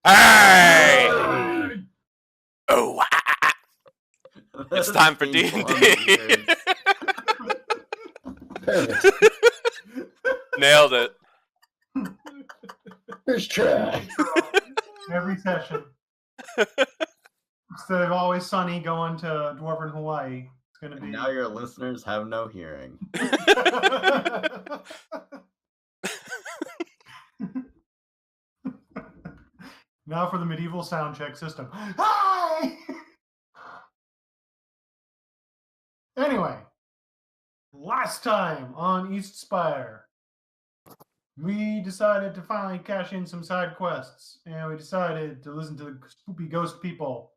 Hey! Oh, it's time for D&D. Nailed it. First try. Every session. Instead of Always Sunny going to Dwarven Hawaii, it's going to be... Now your listeners have no hearing. Now for the medieval sound check system. Hi! Anyway, last time on Eastspire, we decided to finally cash in some side quests, and we decided to listen to the spoopy ghost people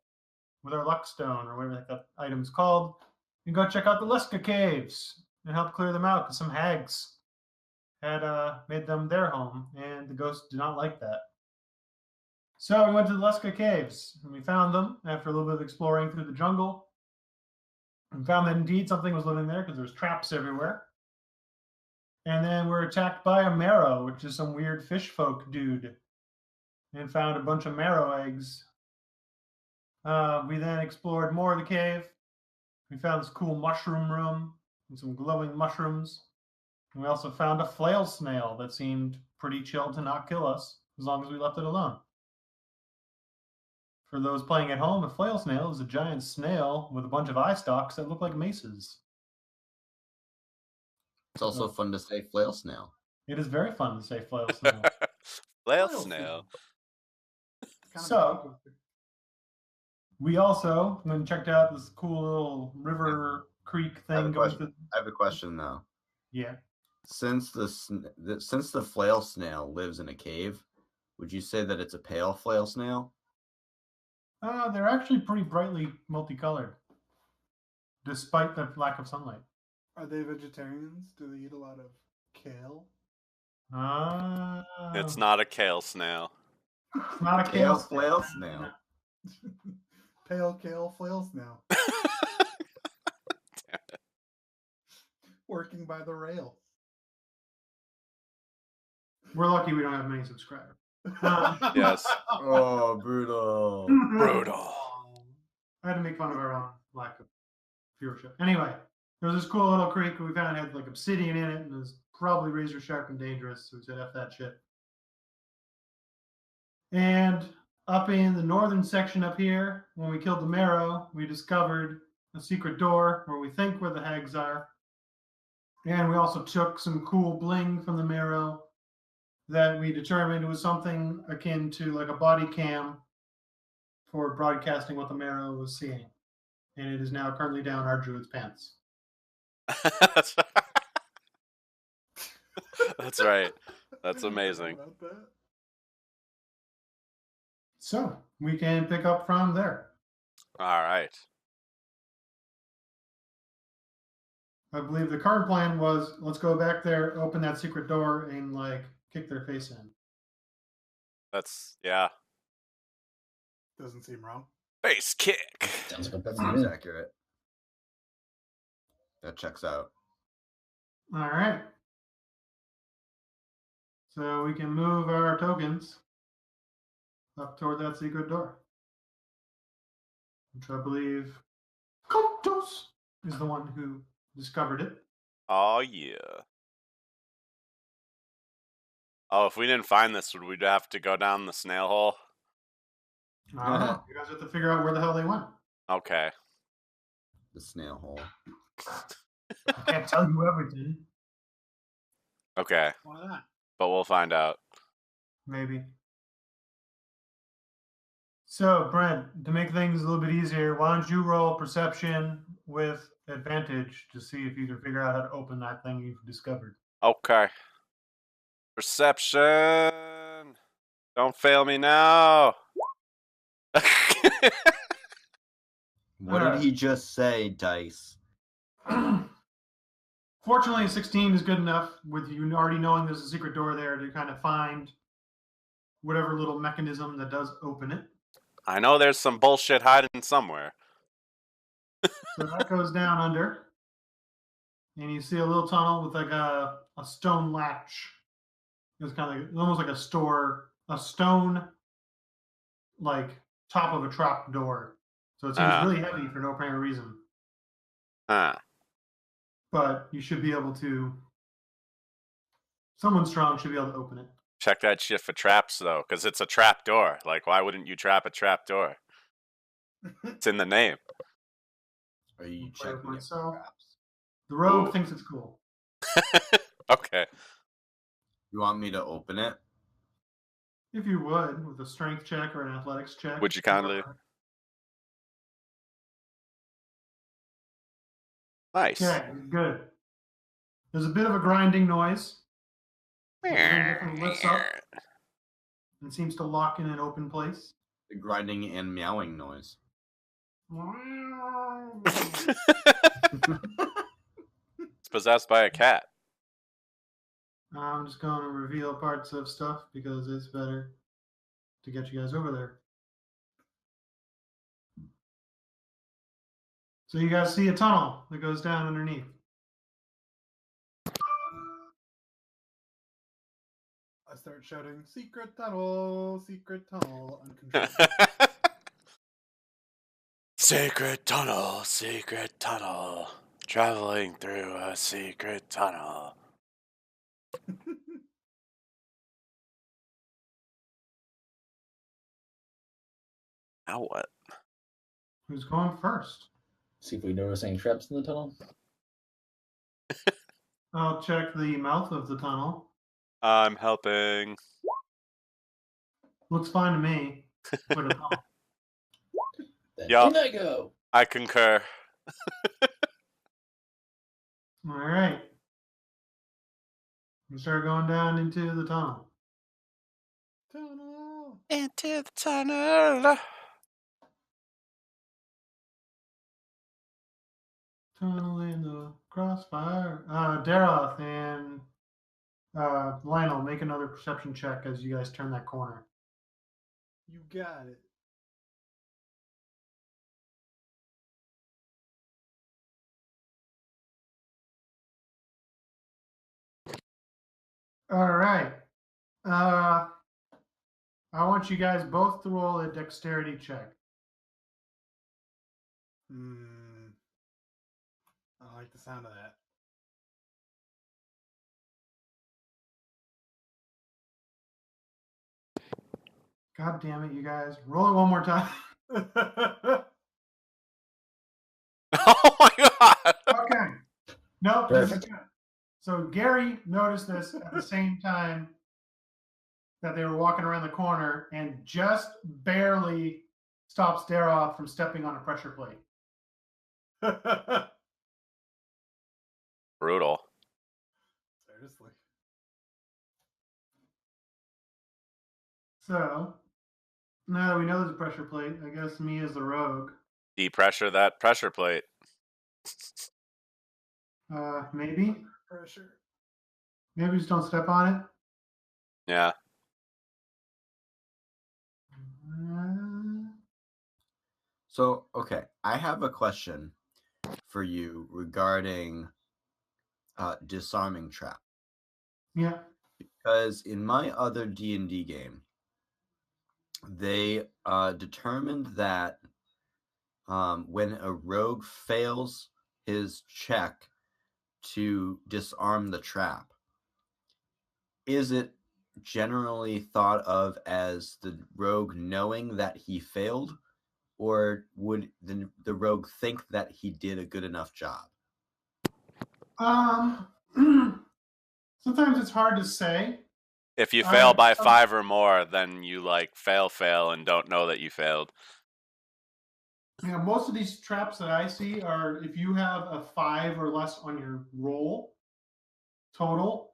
with our luck stone, or whatever that item's called, and go check out the Leska caves and help clear them out, because some hags had made them their home, and the ghosts did not like that. So we went to the Leska caves, and we found them after a little bit of exploring through the jungle, and found that indeed something was living there because there's traps everywhere. And then we're attacked by a marrow, which is some weird fish folk dude, and found a bunch of marrow eggs. We then explored more of the cave. We found this cool mushroom room and some glowing mushrooms. And we also found a flail snail that seemed pretty chill to not kill us as long as we left it alone. For those playing at home, a flail snail is a giant snail with a bunch of eye stalks that look like maces. It's also fun to say flail snail. It is very fun to say flail snail. Flail snail. So, we also went and checked out this cool little river creek thing. I have a question though. Yeah. Since the flail snail lives in a cave, would you say that it's a pale flail snail? They're actually pretty brightly multicolored, despite the lack of sunlight. Are they vegetarians? Do they eat a lot of kale? It's not a kale snail. It's not a Kale flail snail. Pale kale flail snail. Working by the rails. We're lucky we don't have many subscribers. Yes. Oh, brutal. Brutal. I had to make fun of our own lack of viewership. Anyway, there was this cool little creek we found had like obsidian in it, and it was probably razor sharp and dangerous, so we said F that shit. And up in the northern section up here, when we killed the marrow, we discovered a secret door where we think where the hags are. And we also took some cool bling from the marrow that we determined was something akin to like a body cam for broadcasting what the marrow was seeing. And it is now currently down our druid's pants. That's right. That's amazing. So we can pick up from there. All right. I believe the current plan was let's go back there, open that secret door, and like kick their face in. Yeah. Doesn't seem wrong. Face kick. That seems accurate. That checks out. All right. So we can move our tokens up toward that secret door, which I believe Kontos is the one who discovered it. Oh, yeah. Oh, if we didn't find this, would we have to go down the snail hole? I don't know. You guys have to figure out where the hell they went. Okay. The snail hole. I can't tell you everything. Okay. Why not? But we'll find out. Maybe. So, Brent, to make things a little bit easier, why don't you roll perception with advantage to see if you can figure out how to open that thing you've discovered. Okay. Perception. Don't fail me now. What did he just say, Dice? Fortunately, 16 is good enough with you already knowing there's a secret door there to kind of find whatever little mechanism that does open it. I know there's some bullshit hiding somewhere. So that goes down under. And you see a little tunnel with like a stone latch. It's kind of like, almost like a stone like top of a trap door, so it seems really heavy for no apparent reason. But you should be able to. Someone strong should be able to open it. Check that shit for traps, though, because it's a trap door. Like, why wouldn't you trap a trap door? It's in the name. Are you I'll play with checking it for myself. traps? The rogue Ooh. thinks it's cool. Okay. You want me to open it? If you would, with a strength check or an athletics check. Would you kindly? Nice. Okay, good. There's a bit of a grinding noise. The thing definitely lifts up and seems to lock in an open place. The grinding and meowing noise. It's possessed by a cat. I'm just going to reveal parts of stuff because it's better to get you guys over there. So you guys see a tunnel that goes down underneath. I start shouting, secret tunnel, uncontrolled. Secret tunnel, traveling through a secret tunnel. Now what? Who's going first? See if we notice any traps in the tunnel. I'll check the mouth of the tunnel. I'm helping. Looks fine to me. For the tunnel. Then Yeah. in I go. I concur. All right. We start going down into the tunnel. Tunnel. Into the tunnel. Tunnel in the crossfire. Daroth and Lionel, make another perception check as you guys turn that corner. You got it. All right. I want you guys both to roll a dexterity check. I like the sound of that. God damn it, you guys. Roll it one more time. Oh my god. Okay. Nope, this is Perfect. good. So Gary noticed this at the same time that they were walking around the corner and just barely stops Daroth from stepping on a pressure plate. Brutal. Seriously. So now that we know there's a pressure plate, I guess me as the rogue. Depressure that pressure plate. Maybe. Pressure. Maybe just don't step on it. Yeah. So, okay, I have a question for you regarding disarming trap. Yeah. Because in my other D&D game, they determined that when a rogue fails his check to disarm the trap, is it generally thought of as the rogue knowing that he failed, or would the rogue think that he did a good enough job? Sometimes it's hard to say. If you fail by 5 or more, then you like fail and don't know that you failed. Yeah, most of these traps that I see are if you have a 5 or less on your roll total,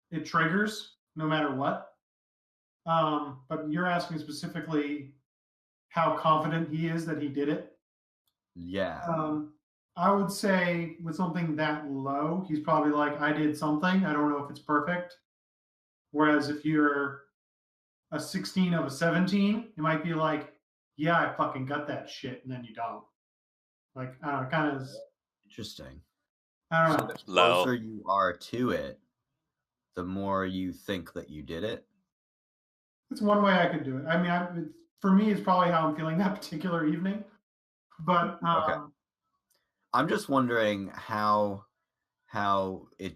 it triggers no matter what. But you're asking specifically how confident he is that he did it. Yeah. I would say with something that low, he's probably like, I did something. I don't know if it's perfect. Whereas if you're a 16 of a 17, it might be like, yeah, I fucking got that shit, and then you don't. Like, I don't know, kind of. Interesting. I don't So know. the Low. closer you are to it, the more you think that you did it. It's one way I could do it. I mean, for me, it's probably how I'm feeling that particular evening. But Okay. I'm just wondering how DMs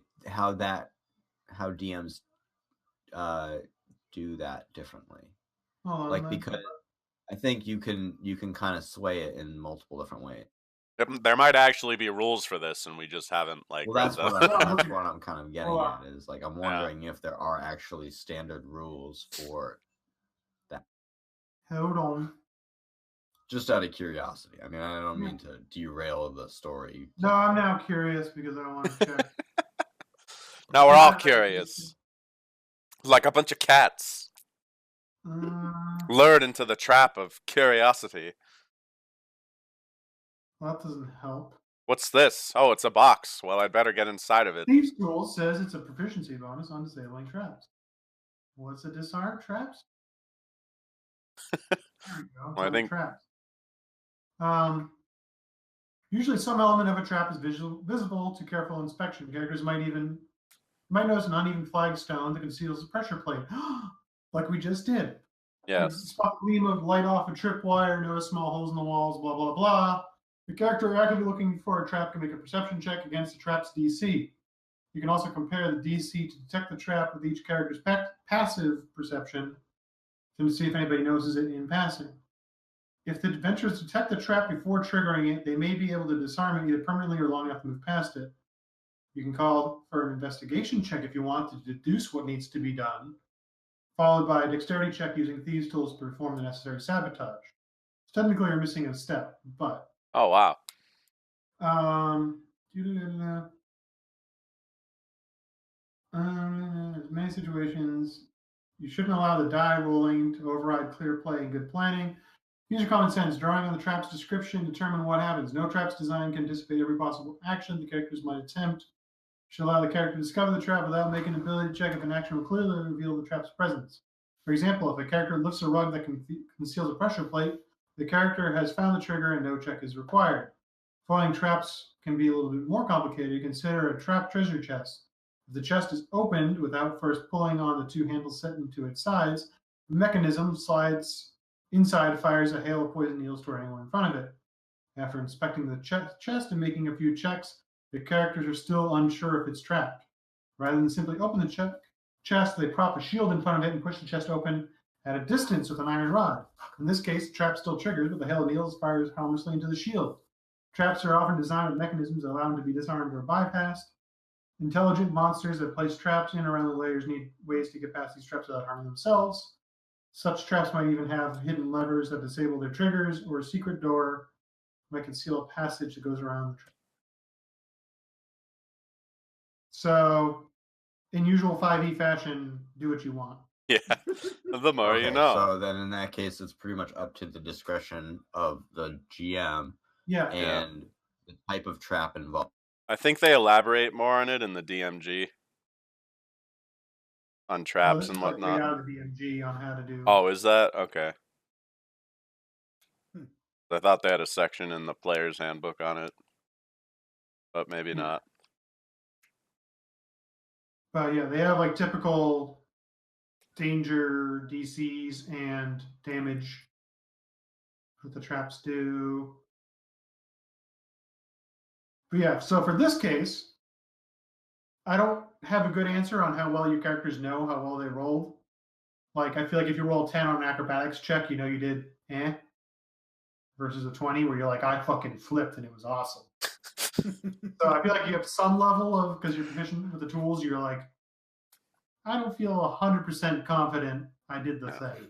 do that differently. Like, because I think you can kind of sway it in multiple different ways. There might actually be rules for this, and we just haven't like Well, read that's them. that's what I'm kind of getting Hold at. Is like I'm wondering if there are actually standard rules for that. Hold on. Just out of curiosity. I mean, I don't mean to derail the story. No, I'm now curious because I want to check. Now we're all curious, like a bunch of cats lured into the trap of curiosity. Well, that doesn't help. What's this? Oh, it's a box. Well, I'd better get inside of it. Thieves' Tool says it's a proficiency bonus on disabling traps. What's a disarm traps? There we go. Well, I think traps. Usually, some element of a trap is visible to careful inspection. Characters might notice an uneven flagstone that conceals a pressure plate, like we just did. Yes. Spot a gleam of light off a tripwire, notice small holes in the walls, blah, blah, blah. The character actively looking for a trap can make a perception check against the trap's DC. You can also compare the DC to detect the trap with each character's passive perception to see if anybody notices it in passing. If the adventurers detect the trap before triggering it, they may be able to disarm it either permanently or long enough to move past it. You can call for an investigation check if you want to deduce what needs to be done, followed by a dexterity check using Thieves' Tools to perform the necessary sabotage. So technically, you're missing a step, but... Oh, wow. In many situations, you shouldn't allow the die rolling to override clear play and good planning. Use your common sense. Drawing on the trap's description, determine what happens. No trap's design can anticipate every possible action the characters might attempt. Should allow the character to discover the trap without making an ability check if an action will clearly reveal the trap's presence. For example, if a character lifts a rug that conceals a pressure plate, the character has found the trigger and no check is required. Foiling traps can be a little bit more complicated. Consider a trap treasure chest. If the chest is opened without first pulling on the two handles set into its sides, the mechanism slides inside, fires a hail of poison needles toward anyone in front of it. After inspecting the chest and making a few checks, the characters are still unsure if it's trapped. Rather than simply open the chest, they prop a shield in front of it and push the chest open at a distance with an iron rod. In this case, the trap still triggers, but the hail of needles fires harmlessly into the shield. Traps are often designed with mechanisms that allow them to be disarmed or bypassed. Intelligent monsters that place traps in and around the layers need ways to get past these traps without harming themselves. Such traps might even have hidden levers that disable their triggers, or a secret door might conceal a passage that goes around the trap. So, in usual 5e fashion, do what you want. Yeah, the more you know. So then in that case, it's pretty much up to the discretion of the GM and the type of trap involved. I think they elaborate more on it in the DMG. On traps and whatnot. Out of the DMG on how to do. Oh, is that? Okay. I thought they had a section in the player's handbook on it. But maybe not. But yeah, they have like typical danger DCs and damage that the traps do. But yeah, so for this case, I don't have a good answer on how well your characters know how well they rolled. Like, I feel like if you roll 10 on an acrobatics check, you know you did versus a 20 where you're like, I fucking flipped and it was awesome. So I feel like you have some level of, because you're proficient with the tools, you're like, I don't feel 100% confident I did the thing.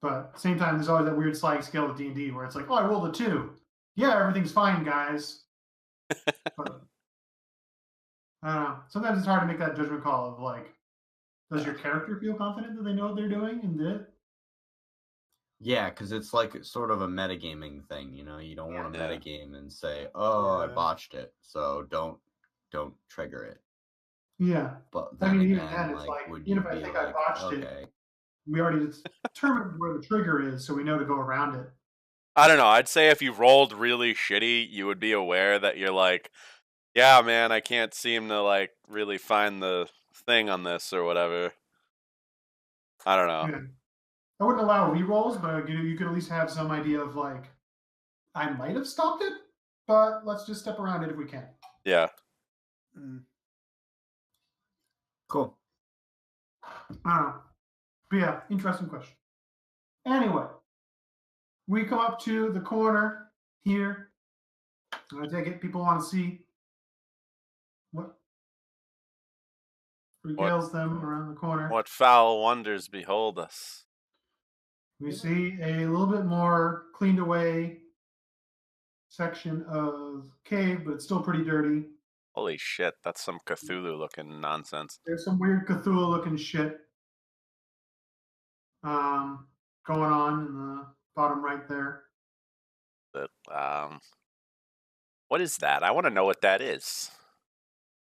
But at the same time, there's always that weird sliding scale with D&D where it's like, oh, I rolled a 2. Yeah, everything's fine, guys. But I don't know. Sometimes it's hard to make that judgment call of like, does your character feel confident that they know what they're doing and did it? Yeah, because it's like sort of a metagaming thing, you know. You don't want to metagame and say, "Oh, I botched it," so don't trigger it. Yeah, but then even again, then, it's like, like, would even you if I be think like, I botched it, we already determined where the trigger is, so we know to go around it. I don't know. I'd say if you rolled really shitty, you would be aware that you're like, yeah, man, I can't seem to like really find the thing on this or whatever. I don't know. Yeah. I wouldn't allow rerolls, but you could at least have some idea of like, I might have stopped it, but let's just step around it if we can. Yeah. Cool. I don't know. But yeah, interesting question. Anyway, we come up to the corner here. I take it people want to see what regales them around the corner. What foul wonders behold us? We see a little bit more cleaned away section of cave, but it's still pretty dirty. Holy shit, that's some Cthulhu looking nonsense. There's some weird Cthulhu looking shit going on in the bottom right there. But, what is that? I want to know what that is.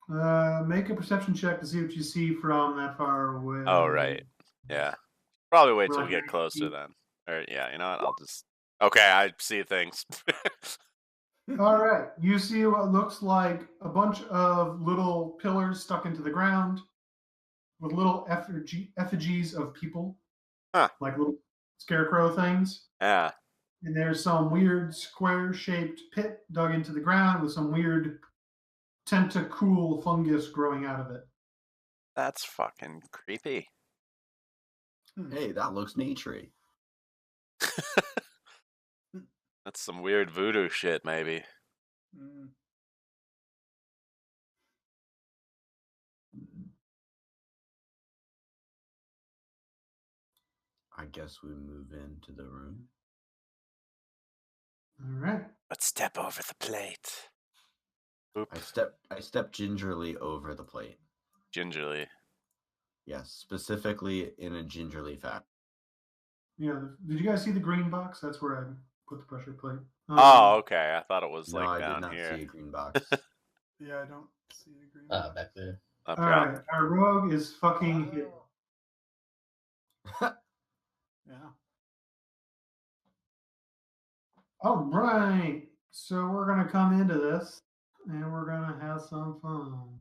Make a perception check to see what you see from that far away. Oh, right. Yeah. Probably wait till we Right. get closer then. Or, yeah, you know what? I'll just... Okay, I see things. All right. You see what looks like a bunch of little pillars stuck into the ground with little effigies of people. Huh. Like little scarecrow things. Yeah. And there's some weird square-shaped pit dug into the ground with some weird tentacool fungus growing out of it. That's fucking creepy. Hey, that looks naturey. That's some weird voodoo shit, maybe. I guess we move into the room. All right. Let's step over the plate. Oop. I step gingerly over the plate. Gingerly. Yes, specifically in a gingerly fashion. Yeah. Did you guys see the green box? That's where I put the pressure plate. Oh, okay. I thought it was No, like I down did not here. see a green box. Yeah, I don't see a green. Back there. Up All top. right. Our rogue is fucking hit. Yeah. All right. So we're going to come into this and we're going to have some fun.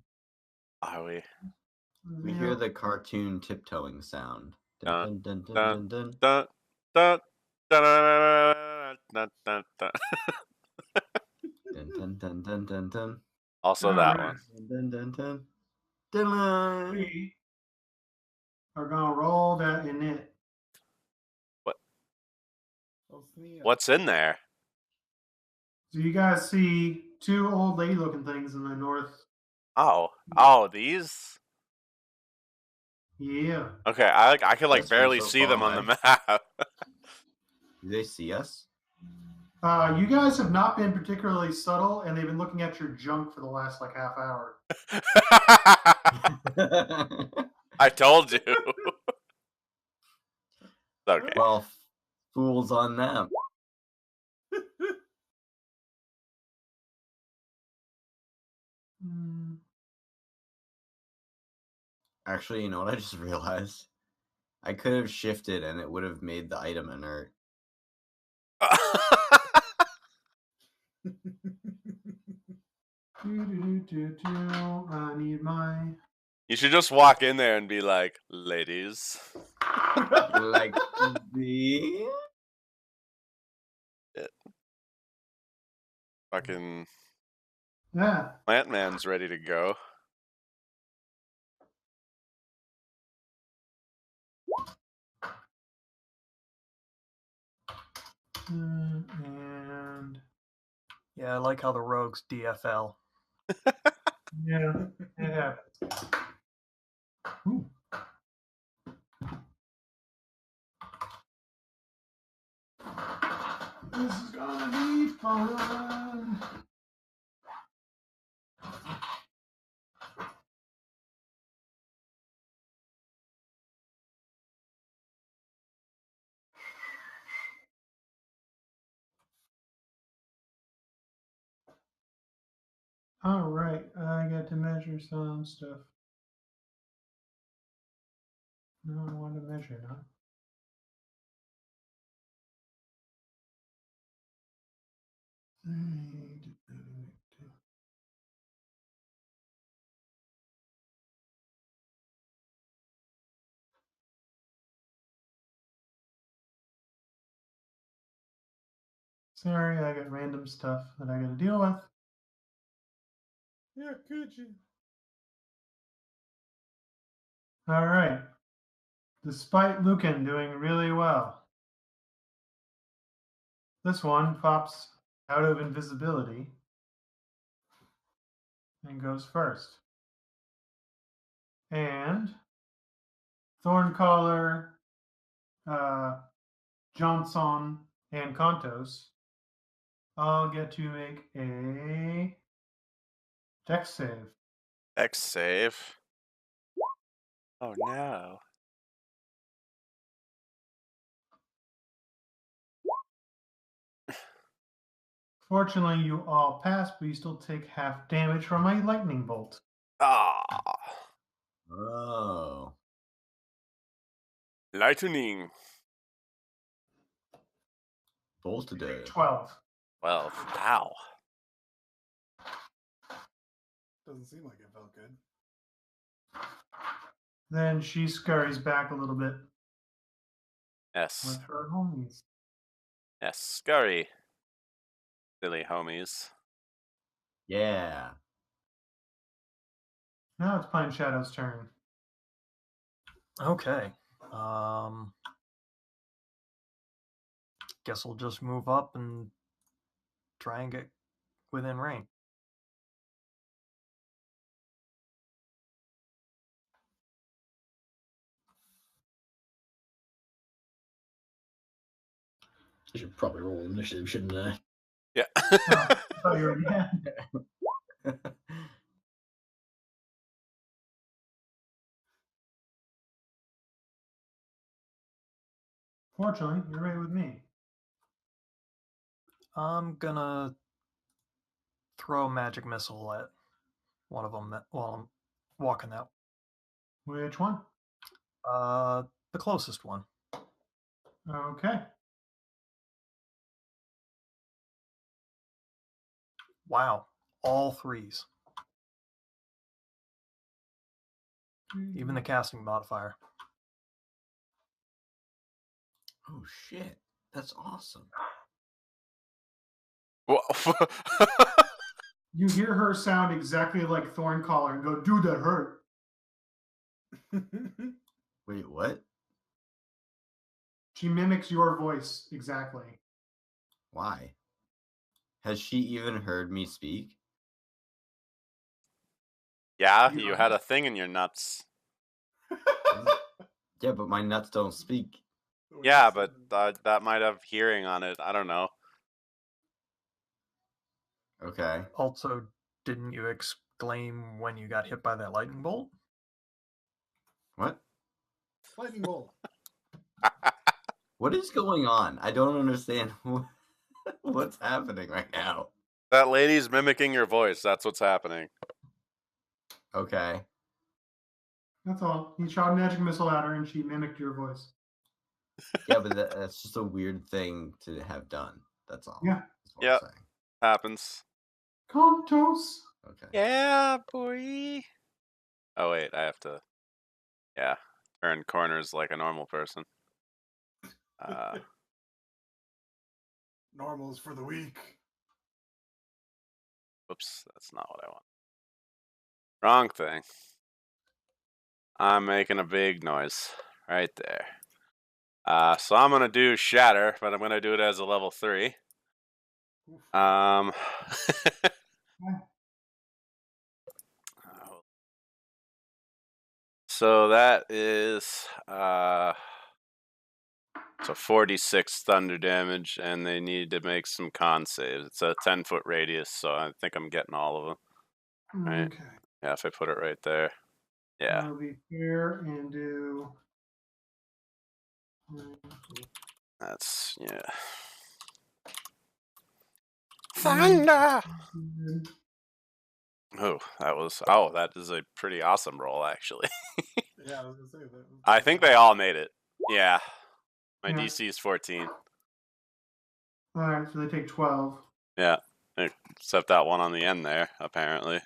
Are we? We Yeah. hear the cartoon tiptoeing sound. Dun, Dun, dun, dun, dun, dun, Dun, dun, dun, dun, dun, dun. dun, dun, dun, dun, dun, dun. Also All that right. one. Dun, dun, dun, dun, dun. We are going to roll that in it. What's in there? So you guys see two old lady looking things in the north. Oh, these? Yeah. Okay, I can like That's from barely so see far them on the away. map. Do they see us? You guys have not been particularly subtle, and they've been looking at your junk for the last like half hour. I told you. Okay. Well, fools on them. Actually, you know what I just realized? I could have shifted and it would have made the item inert. I need my. You should just walk in there and be like, ladies. Like the... Fucking Yeah. Plant Man's ready to go. And Yeah, I like how the rogues DFL. yeah, it happens. Ooh. This is gonna be fun. All right, I got to measure some stuff. No, I want to measure, not. Sorry, I got random stuff that I gotta deal with. Yeah, could you? All right. Despite Lucan doing really well, this one pops out of invisibility and goes first. And Thorncaller, Johnson, and Contos all get to make a dex save. X save. Oh no. Fortunately, you all pass, but you still take half damage from a lightning bolt. Ah. Oh. Lightning. Bolted it. 12. 12. Ow. Doesn't seem like it felt good. Then she scurries back a little bit Yes. with her homies. Yes. Scurry. Silly homies. Yeah. Now it's Pine Shadow's turn. Okay. Guess we'll just move up and try and get within range. I should probably roll initiative, shouldn't I? Yeah. I thought you already had. Fortunately, you're right with me. I'm gonna throw a magic missile at one of them while I'm walking out. Which one? The closest one. Okay. Wow, all threes. Even the casting modifier. Oh shit. That's awesome. Wha- You hear her sound exactly like Thorncaller and go, dude, that hurt. Wait, what? She mimics your voice exactly. Why? Has she even heard me speak? Yeah, you had a thing in your nuts. Yeah, but my nuts don't speak. Yeah, but that might have hearing on it. I don't know. Okay. Also, didn't you exclaim when you got hit by that lightning bolt? What? Lightning bolt. What is going on? I don't understand what's happening right now. That lady's mimicking your voice. That's what's happening. Okay. That's all. He shot a magic missile at her and she mimicked your voice. Yeah, but that's just a weird thing to have done. That's all. Yeah. That's what Yeah. I'm saying. Happens. Contos. Okay. Yeah, boy. Oh, wait. I have to, yeah, turn corners like a normal person. Normals for the week. Whoops. That's not what I want. Wrong thing. I'm making a big noise right there. So I'm going to do Shatter, but I'm going to do it as a level 3. So that is so 46 thunder damage, and they need to make some con saves. It's a 10-foot radius, so I think I'm getting all of them. Right. Okay. Yeah, if I put it right there. Yeah. I'll be fair and do. That's, yeah. Thunder! Oh, that is a pretty awesome roll, actually. Yeah, I was gonna say that. I think they all made it. Yeah. My Yeah. DC is 14. All right, so they take 12. Yeah. Except that one on the end there, apparently.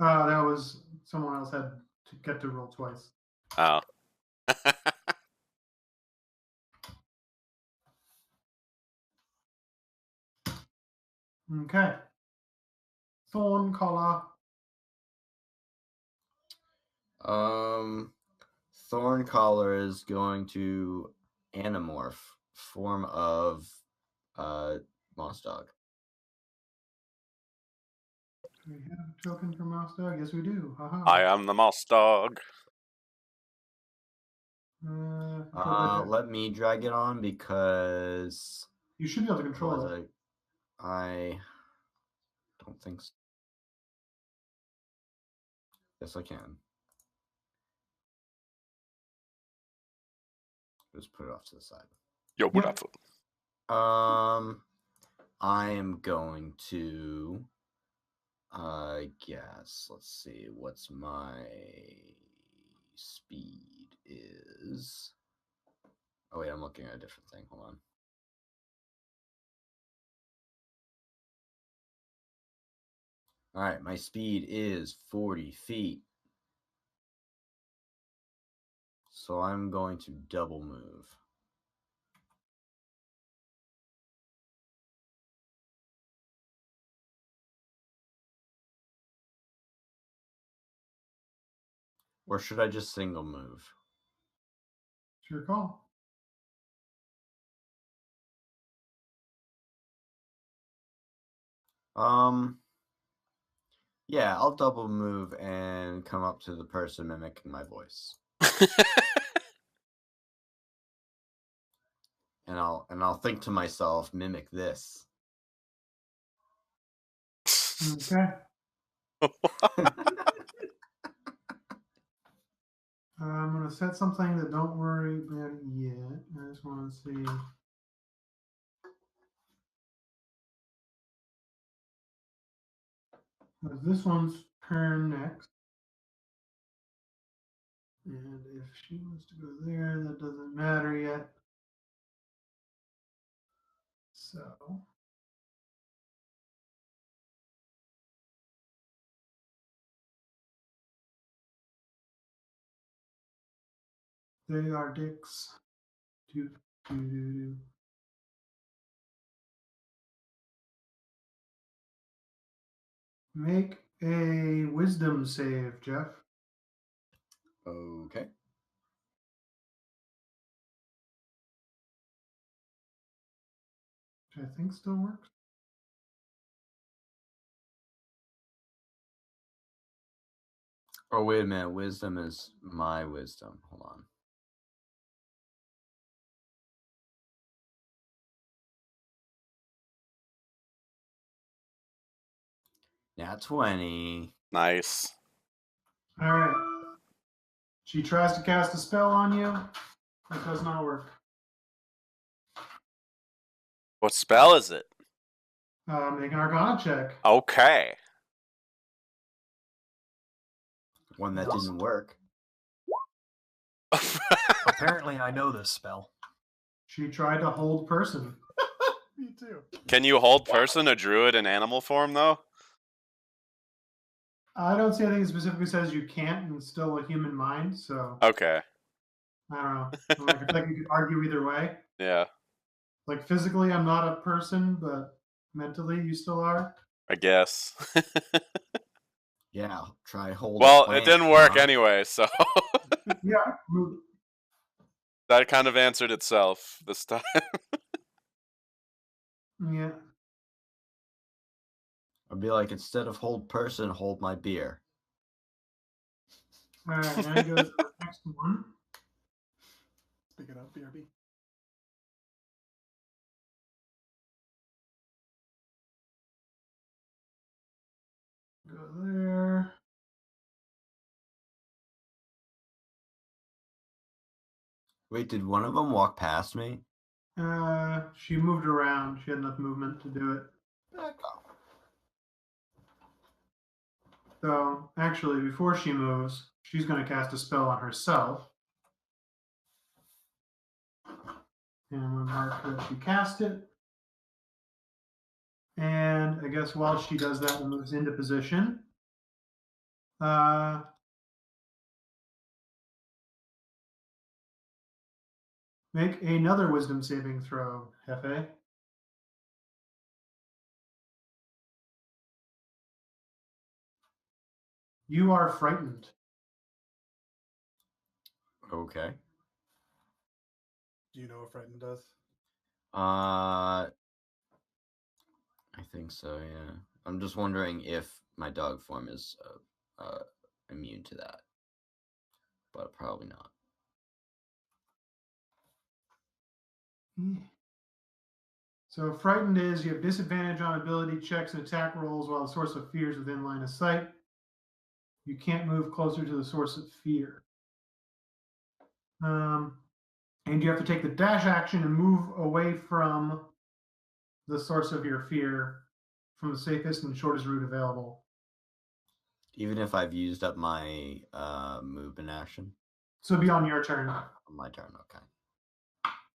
That was someone else had to get to roll twice. Oh. Okay. Thorn collar. Thorncaller is going to anamorph form of Moss Dog. Do we have a token for Mouse Dog? Yes, we do. Haha. I am the mouse dog. Let me drag it on because you should be able to control it. otherwise I don't think so. Yes, I can. Just put it off to the side. Yo, what up? I am going to guess. Let's see what's my speed is. Oh wait, I'm looking at a different thing. Hold on. All right, my speed is 40 feet. So I'm going to double move. Or should I just single move? It's your call. Yeah, I'll double move and come up to the person mimicking my voice. And I'll think to myself, mimic this. Okay. I'm going to set something that don't worry about it yet. I just want to see. This one's turn next. And if she wants to go there, that doesn't matter yet. So. They are dicks. Do, do, do, do. Make a wisdom save, Jeff. Okay. Which I think still works. Oh, wait a minute. Wisdom is my wisdom. Hold on. Nat 20. Nice. All right. She tries to cast a spell on you. It does not work. What spell is it? Make an Arcana check. Okay. One that didn't work. Apparently, I know this spell. She tried to hold person. Me too. Can you hold person, a druid in animal form, though? I don't see anything that specifically says you can't, and it's still a human mind. So Okay. I don't know. I feel like you could argue either way. Yeah, Like physically, I'm not a person, but mentally, you still are. I guess. Yeah, try hold. Well, plant, it didn't work huh? anyway, so Yeah. Move. that kind of answered itself this time. Yeah. I'd be like, instead of hold person, hold my beer. All right. Now goes to the next one. Pick it up, BRB. Go there. Wait, did one of them walk past me? She moved around. She had enough movement to do it. So actually, before she moves, she's going to cast a spell on herself. And I'm going to mark that she cast it. And I guess while she does that and moves into position, make another wisdom saving throw, Hefe. You are frightened. Okay. Do you know what frightened does? I think so, yeah. I'm just wondering if my dog form is immune to that. But probably not. So frightened is you have disadvantage on ability checks and attack rolls while the source of fear is within line of sight. You can't move closer to the source of fear. And you have to take the dash action and move away from the source of your fear from the safest and shortest route available. Even if I've used up my movement action? So it'll be on your turn. My turn, okay.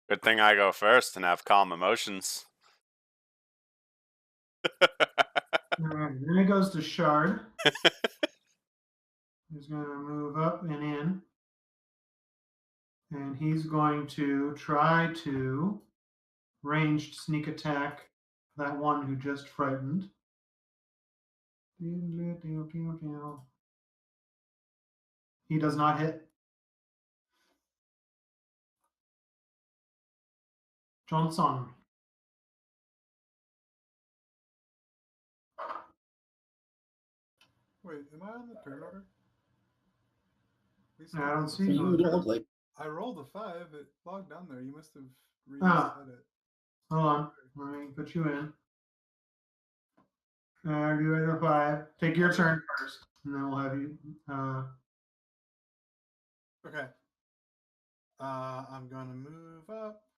Good thing I go first and have calm emotions. All right, then it goes to Shard. He's going to move up and in. And he's going to try to ranged sneak attack that one who just frightened. He does not hit. Johnson. Wait, am I on the turn order? I don't see You you. don't look like. I rolled a 5. It logged down there. You must have Ah. reset it. Hold on. Let me put you in. Do it a 5. Take your turn first, and then we'll have you. Okay. I'm gonna move up.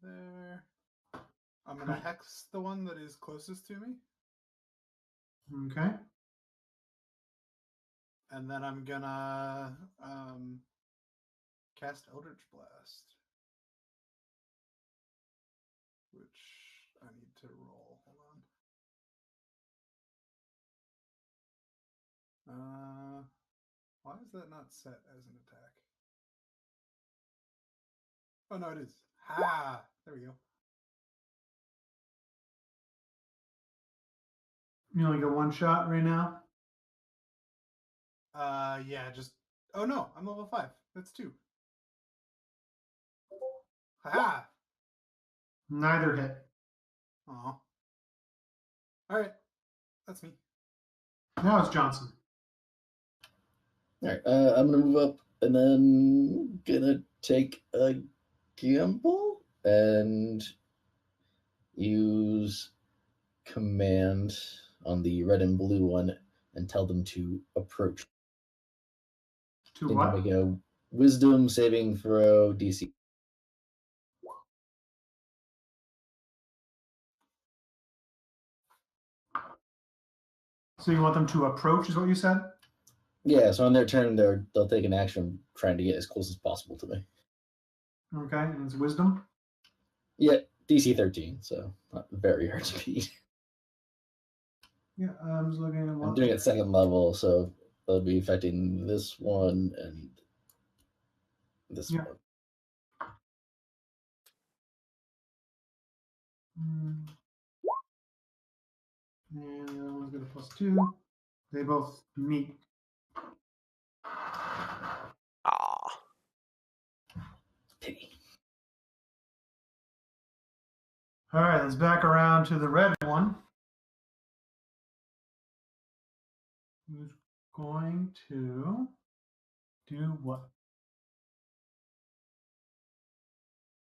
There. I'm gonna hex the one that is closest to me, Okay. and then I'm gonna cast Eldritch Blast, which I need to roll. Hold on. Why is that not set as an attack? Oh no, it is. Ha! There we go. You only get one shot right now. Yeah, just. Oh no, I'm level 5. That's 2. Ha! Neither hit. Aw. Alright. That's me. Now it's Johnson. All right, I'm gonna move up and then gonna take a gamble and use command on the red and blue one and tell them to approach. To They what? make a wisdom saving throw DC. So you want them to approach, is what you said? Yeah, so on their turn, they'll take an action trying to get as close as possible to me. Okay, and it's wisdom. Yeah, DC 13, so not very hard to beat. Yeah, I'm just looking at one. I'm doing it second level, so they'll be affecting this one and this one. And the other one's got a +2. They both meet. Ah. Pity. All right, let's back around to the red one. Who's going to do what?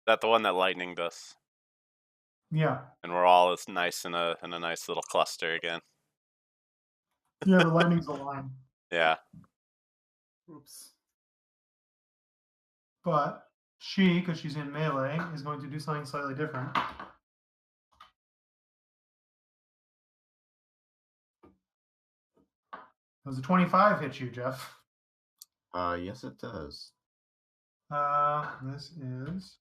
That the one that lightninged us, Yeah. and we're all as nice in a nice little cluster again. Yeah, the lightning's a line. Yeah. Oops. But she, because she's in melee, is going to do something slightly different. Does a 25 hit you, Jeff? Yes, it does. This is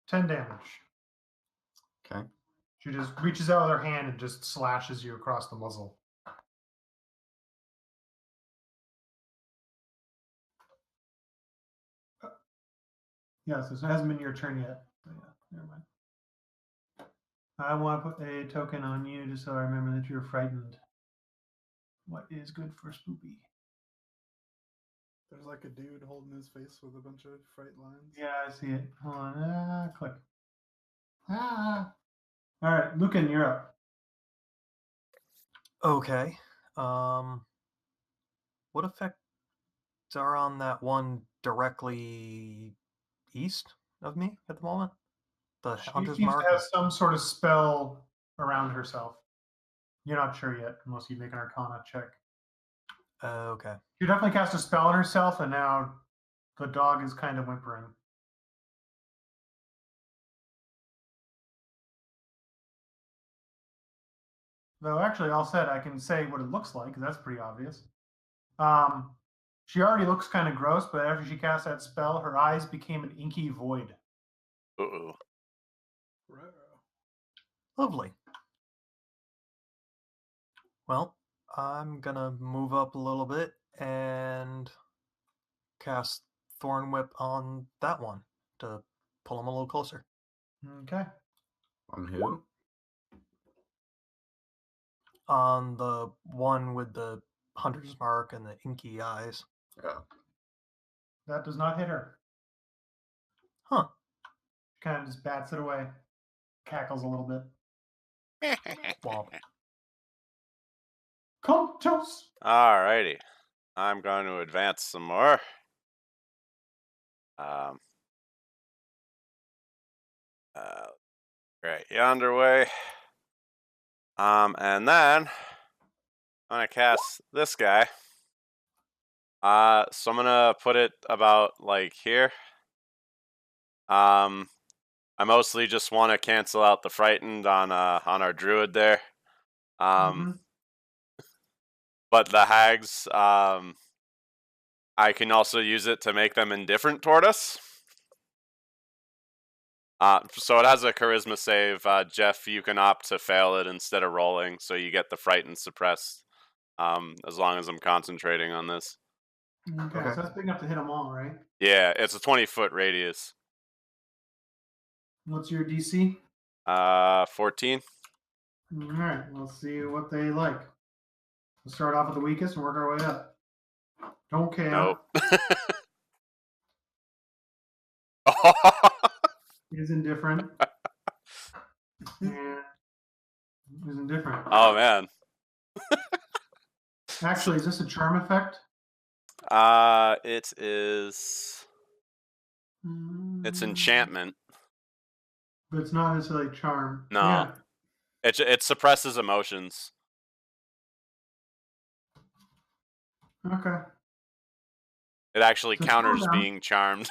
10 damage. Okay. She just reaches out with her hand and just slashes you across the muzzle. Yeah, so it hasn't been your turn yet. So yeah. Never mind. I want to put a token on you just so I remember that you're frightened. What is good for Spoopy? There's like a dude holding his face with a bunch of fright lines. Yeah, I see it. Hold on. Click. All right, Lucan, you're up. Okay. What effects are on that one directly east of me at the moment? The She Hunter's seems Mark? to have some sort of spell around herself. You're not sure yet, unless you make an Arcana check. Okay. She definitely cast a spell on herself, and now the dog is kind of whimpering. Though, actually, all said, I can say what it looks like, because that's pretty obvious. She already looks kind of gross, but after she cast that spell, her eyes became an inky void. Uh-oh. Lovely. Well, I'm gonna move up a little bit and cast Thorn Whip on that one to pull him a little closer. Okay. On who? On the one with the Hunter's Mark and the inky eyes. Oh. That does not hit her. Huh. Kind of just bats it away. Cackles a little bit. Well, Contos! Alrighty. I'm going to advance some more. Right yonder way. And then I'm gonna cast this guy. So I'm gonna put it about like here. I mostly just want to cancel out the frightened on our druid there. But the hags, I can also use it to make them indifferent toward us. So it has a charisma save. Jeff, you can opt to fail it instead of rolling, so you get the frightened suppressed. As long as I'm concentrating on this. Okay, so that's big enough to hit them all, right? Yeah, it's a 20-foot radius. What's your DC? 14. All right, let's see what they like. We'll start off with the weakest and work our way up. Don't care. Nope. Is indifferent. And is indifferent. Oh man. Actually, is this a charm effect? It is. It's enchantment. But it's not necessarily charm. No. Yeah. It suppresses emotions. Okay. It actually So counters slow down. being charmed.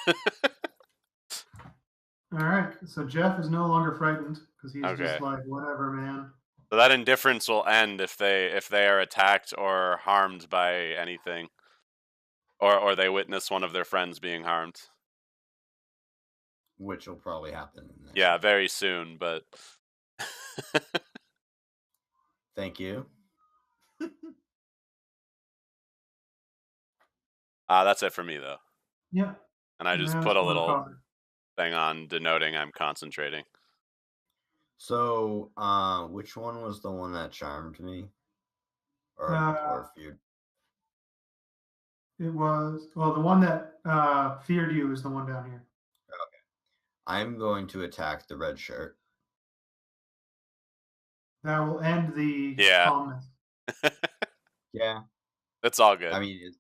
All right. So Jeff is no longer frightened because he's Okay. just like, whatever, man. So that indifference will end if they are attacked or harmed by anything, or they witness one of their friends being harmed. Which will probably happen. Yeah, very soon, but. Thank you. That's it for me though. Yeah. And I just Yeah, put a that's little covered. thing on denoting I'm concentrating. So, which one was the one that charmed me? Or feared? It was, well, the one that feared you is the one down here. Okay. I'm going to attack the red shirt. That will end the calmness. Yeah. It's all good. I mean,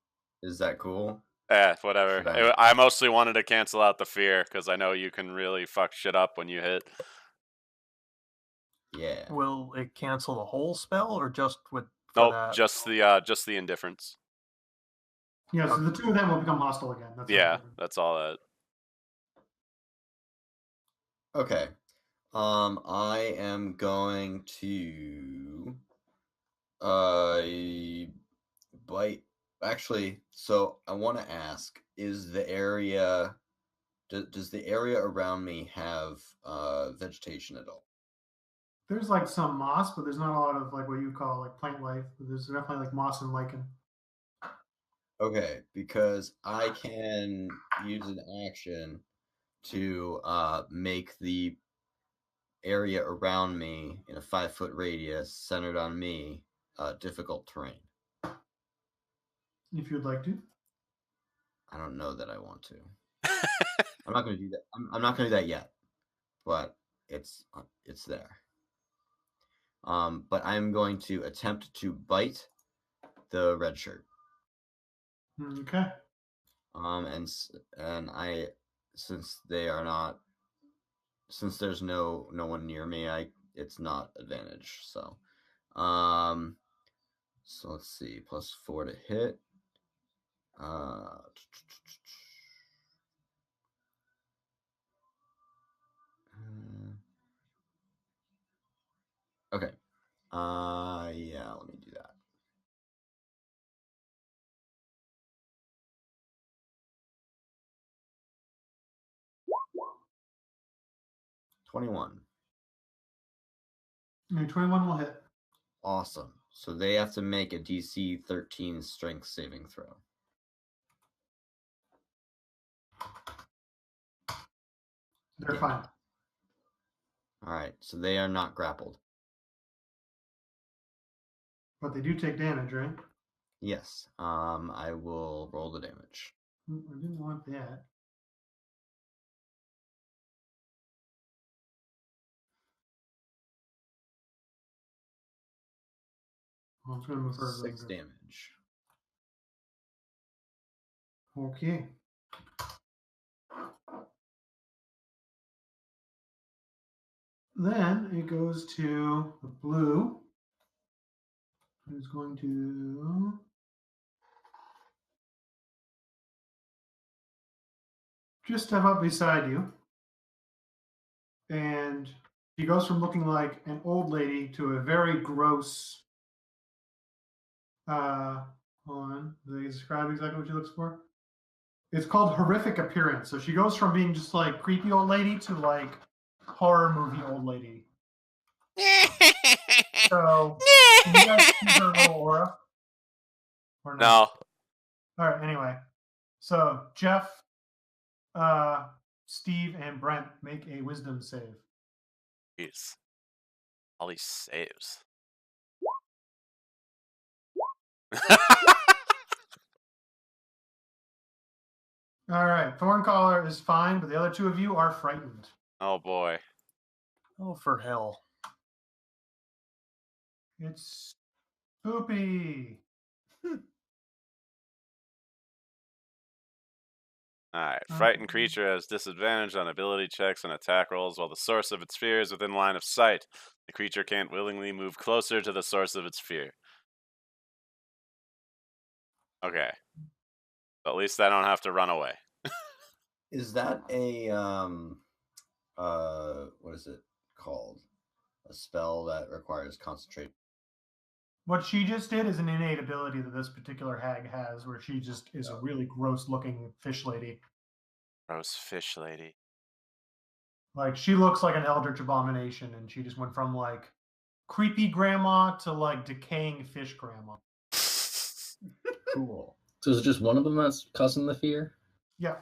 is that cool? Yeah, whatever. I mostly wanted to cancel out the fear because I know you can really fuck shit up when you hit. Yeah. Will it cancel the whole spell or just with? Nope, that? just the indifference. Yeah, so the two of them will become hostile again. That's all that. Okay. I am going to bite. Actually, so I want to ask: is the area? Does the area around me have vegetation at all? There's like some moss, but there's not a lot of like what you call like plant life. There's definitely like moss and lichen. Okay, because I can use an action to make the area around me in a 5-foot radius centered on me difficult terrain? If you'd like to. I don't know that I want to. I'm not going to do that. I'm not going to do that yet, but it's there. But I'm going to attempt to bite the red shirt. Okay. And I, since there's no one near me, it's not advantage. So, so let's see, +4 to hit. Okay. Yeah, let me do that. $21. 21 will hit. Awesome. So they have to make a DC 13 strength saving throw. They're Yeah. fine. All right. So they are not grappled. But they do take damage, right? Yes. I will roll the damage. I didn't want that. Well, it's going to move further. 6 damage. Okay. Then it goes to the blue, who's going to just step up beside you. And she goes from looking like an old lady to a very gross. Hold on. Did I describe exactly what she looks for? It's called horrific appearance. So she goes from being just like creepy old lady to like horror movie old lady. So can you guys see her little aura? Or No. All right. Anyway, so Jeff, Steve, and Brent make a wisdom save. Jeez. All these saves. All right. Thorncaller is fine, but the other two of you are frightened. Oh boy. Oh, for hell. It's spoopy. Alright. Frightened creature has disadvantage on ability checks and attack rolls while the source of its fear is within line of sight. The creature can't willingly move closer to the source of its fear. Okay. But at least I don't have to run away. Is that a what is it called? A spell that requires concentration. What she just did is an innate ability that this particular hag has, where she just is a really gross-looking fish lady. Gross fish lady. Like, she looks like an eldritch abomination, and she just went from, like, creepy grandma to, like, decaying fish grandma. Cool. So is it just one of them that's causing the fear? Yeah.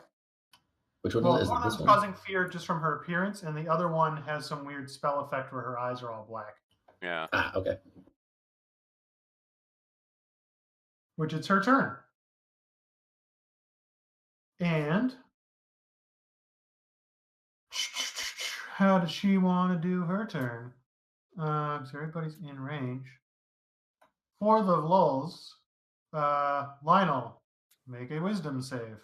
Which one Well, is it? one of This them's one? causing fear just from her appearance, and the other one has some weird spell effect where her eyes are all black. Yeah. Ah, okay. Which it's her turn. And how does she want to do her turn? Because everybody's in range. For the lulz, Lionel, make a wisdom save.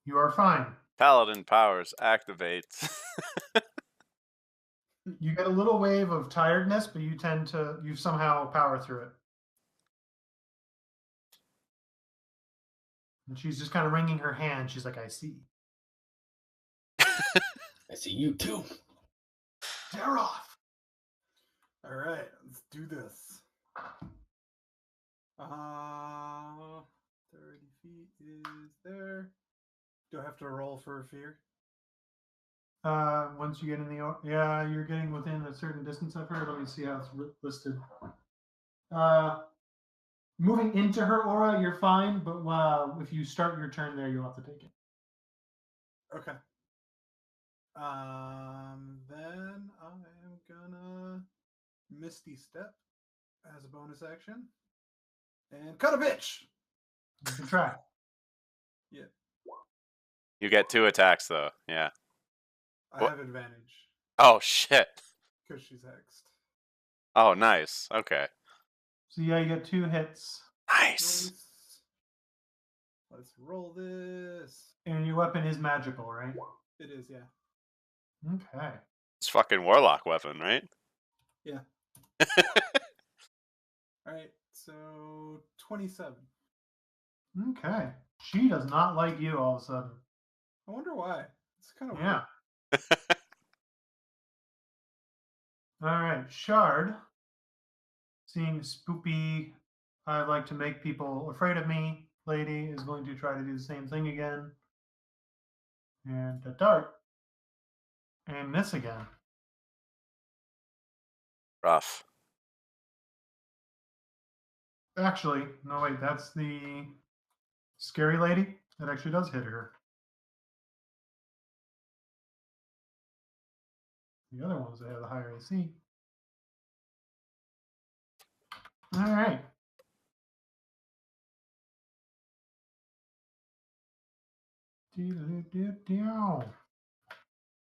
You are fine. Paladin powers activate. You get a little wave of tiredness, but you somehow power through it. And she's just kind of wringing her hand. She's like, I see. I see you too. Tear off. All right, let's do this. 30 feet is there. Do I have to roll for a fear? Once you get in the yeah, you're getting within a certain distance of her. Let me see how it's listed. Moving into her aura, you're fine, but if you start your turn there, you'll have to take it. Okay. Then I am gonna Misty Step as a bonus action and cut a bitch. You can try. Yeah, You get 2 attacks though. Yeah. I What? have advantage Oh shit. because she's hexed. Oh nice. Okay. So yeah, you get 2 hits, Nice. Nice. Let's roll this. and your weapon is magical, right? It is, yeah. Okay. It's fucking warlock weapon, right? Yeah. All right. So 27. Okay. She does not like you all of a sudden. I wonder why. It's kind of Yeah. weird. All right. Shard, seeing spoopy, I like to make people afraid of me, lady, is going to try to do the same thing again. And a dart. And miss again. Rough. Actually, no, wait, that's the scary lady. That actually does hit her. The other ones that have the higher AC. All right.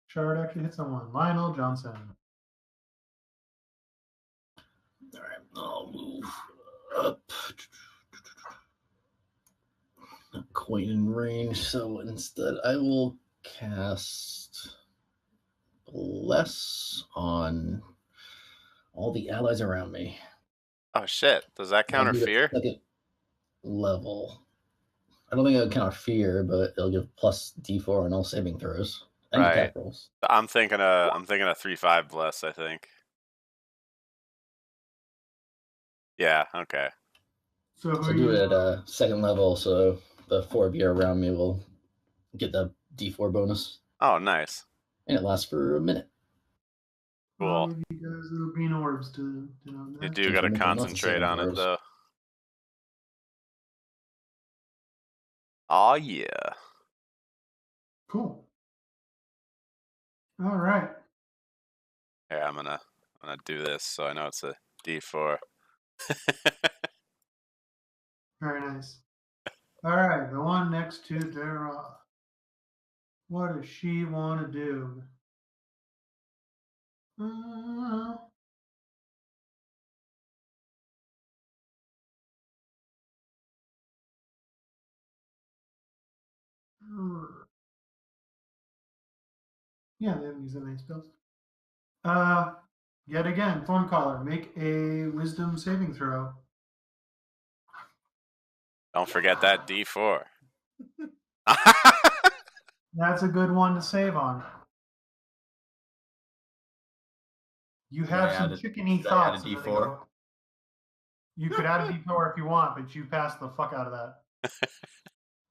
Shard actually hit someone. Lionel Johnson. All right, I'll move up. Not quite in range, so instead I will cast Bless on all the allies around me. Oh shit. Does that I'll counter do it fear? Second level. I don't think it'll counter fear, but it'll give plus D4 on all saving throws and Right. attack rolls. I'm thinking a 3/5 bless, I think. Yeah, okay. So So who are do you? it at second level, so the 4 of you around me will get the D4 bonus, Oh, nice. and it lasts for a minute. Cool. I'll give you guys little green orbs to know You that. do Since gotta we're making lots of concentrate saving on it throws. though. Oh yeah. Cool. All right. Here, I'm gonna do this so I know it's a D4. Very nice. All right, the one next to Dara. What does she want to do? Yeah, they haven't used any spells. Yet again, Thorncaller, make a wisdom saving throw. Don't forget that D4. That's a good one to save on. You Can I have some add chickeny should I add a thoughts. a minute D4? ago. You could add a D4 if you want, but you passed the fuck out of that.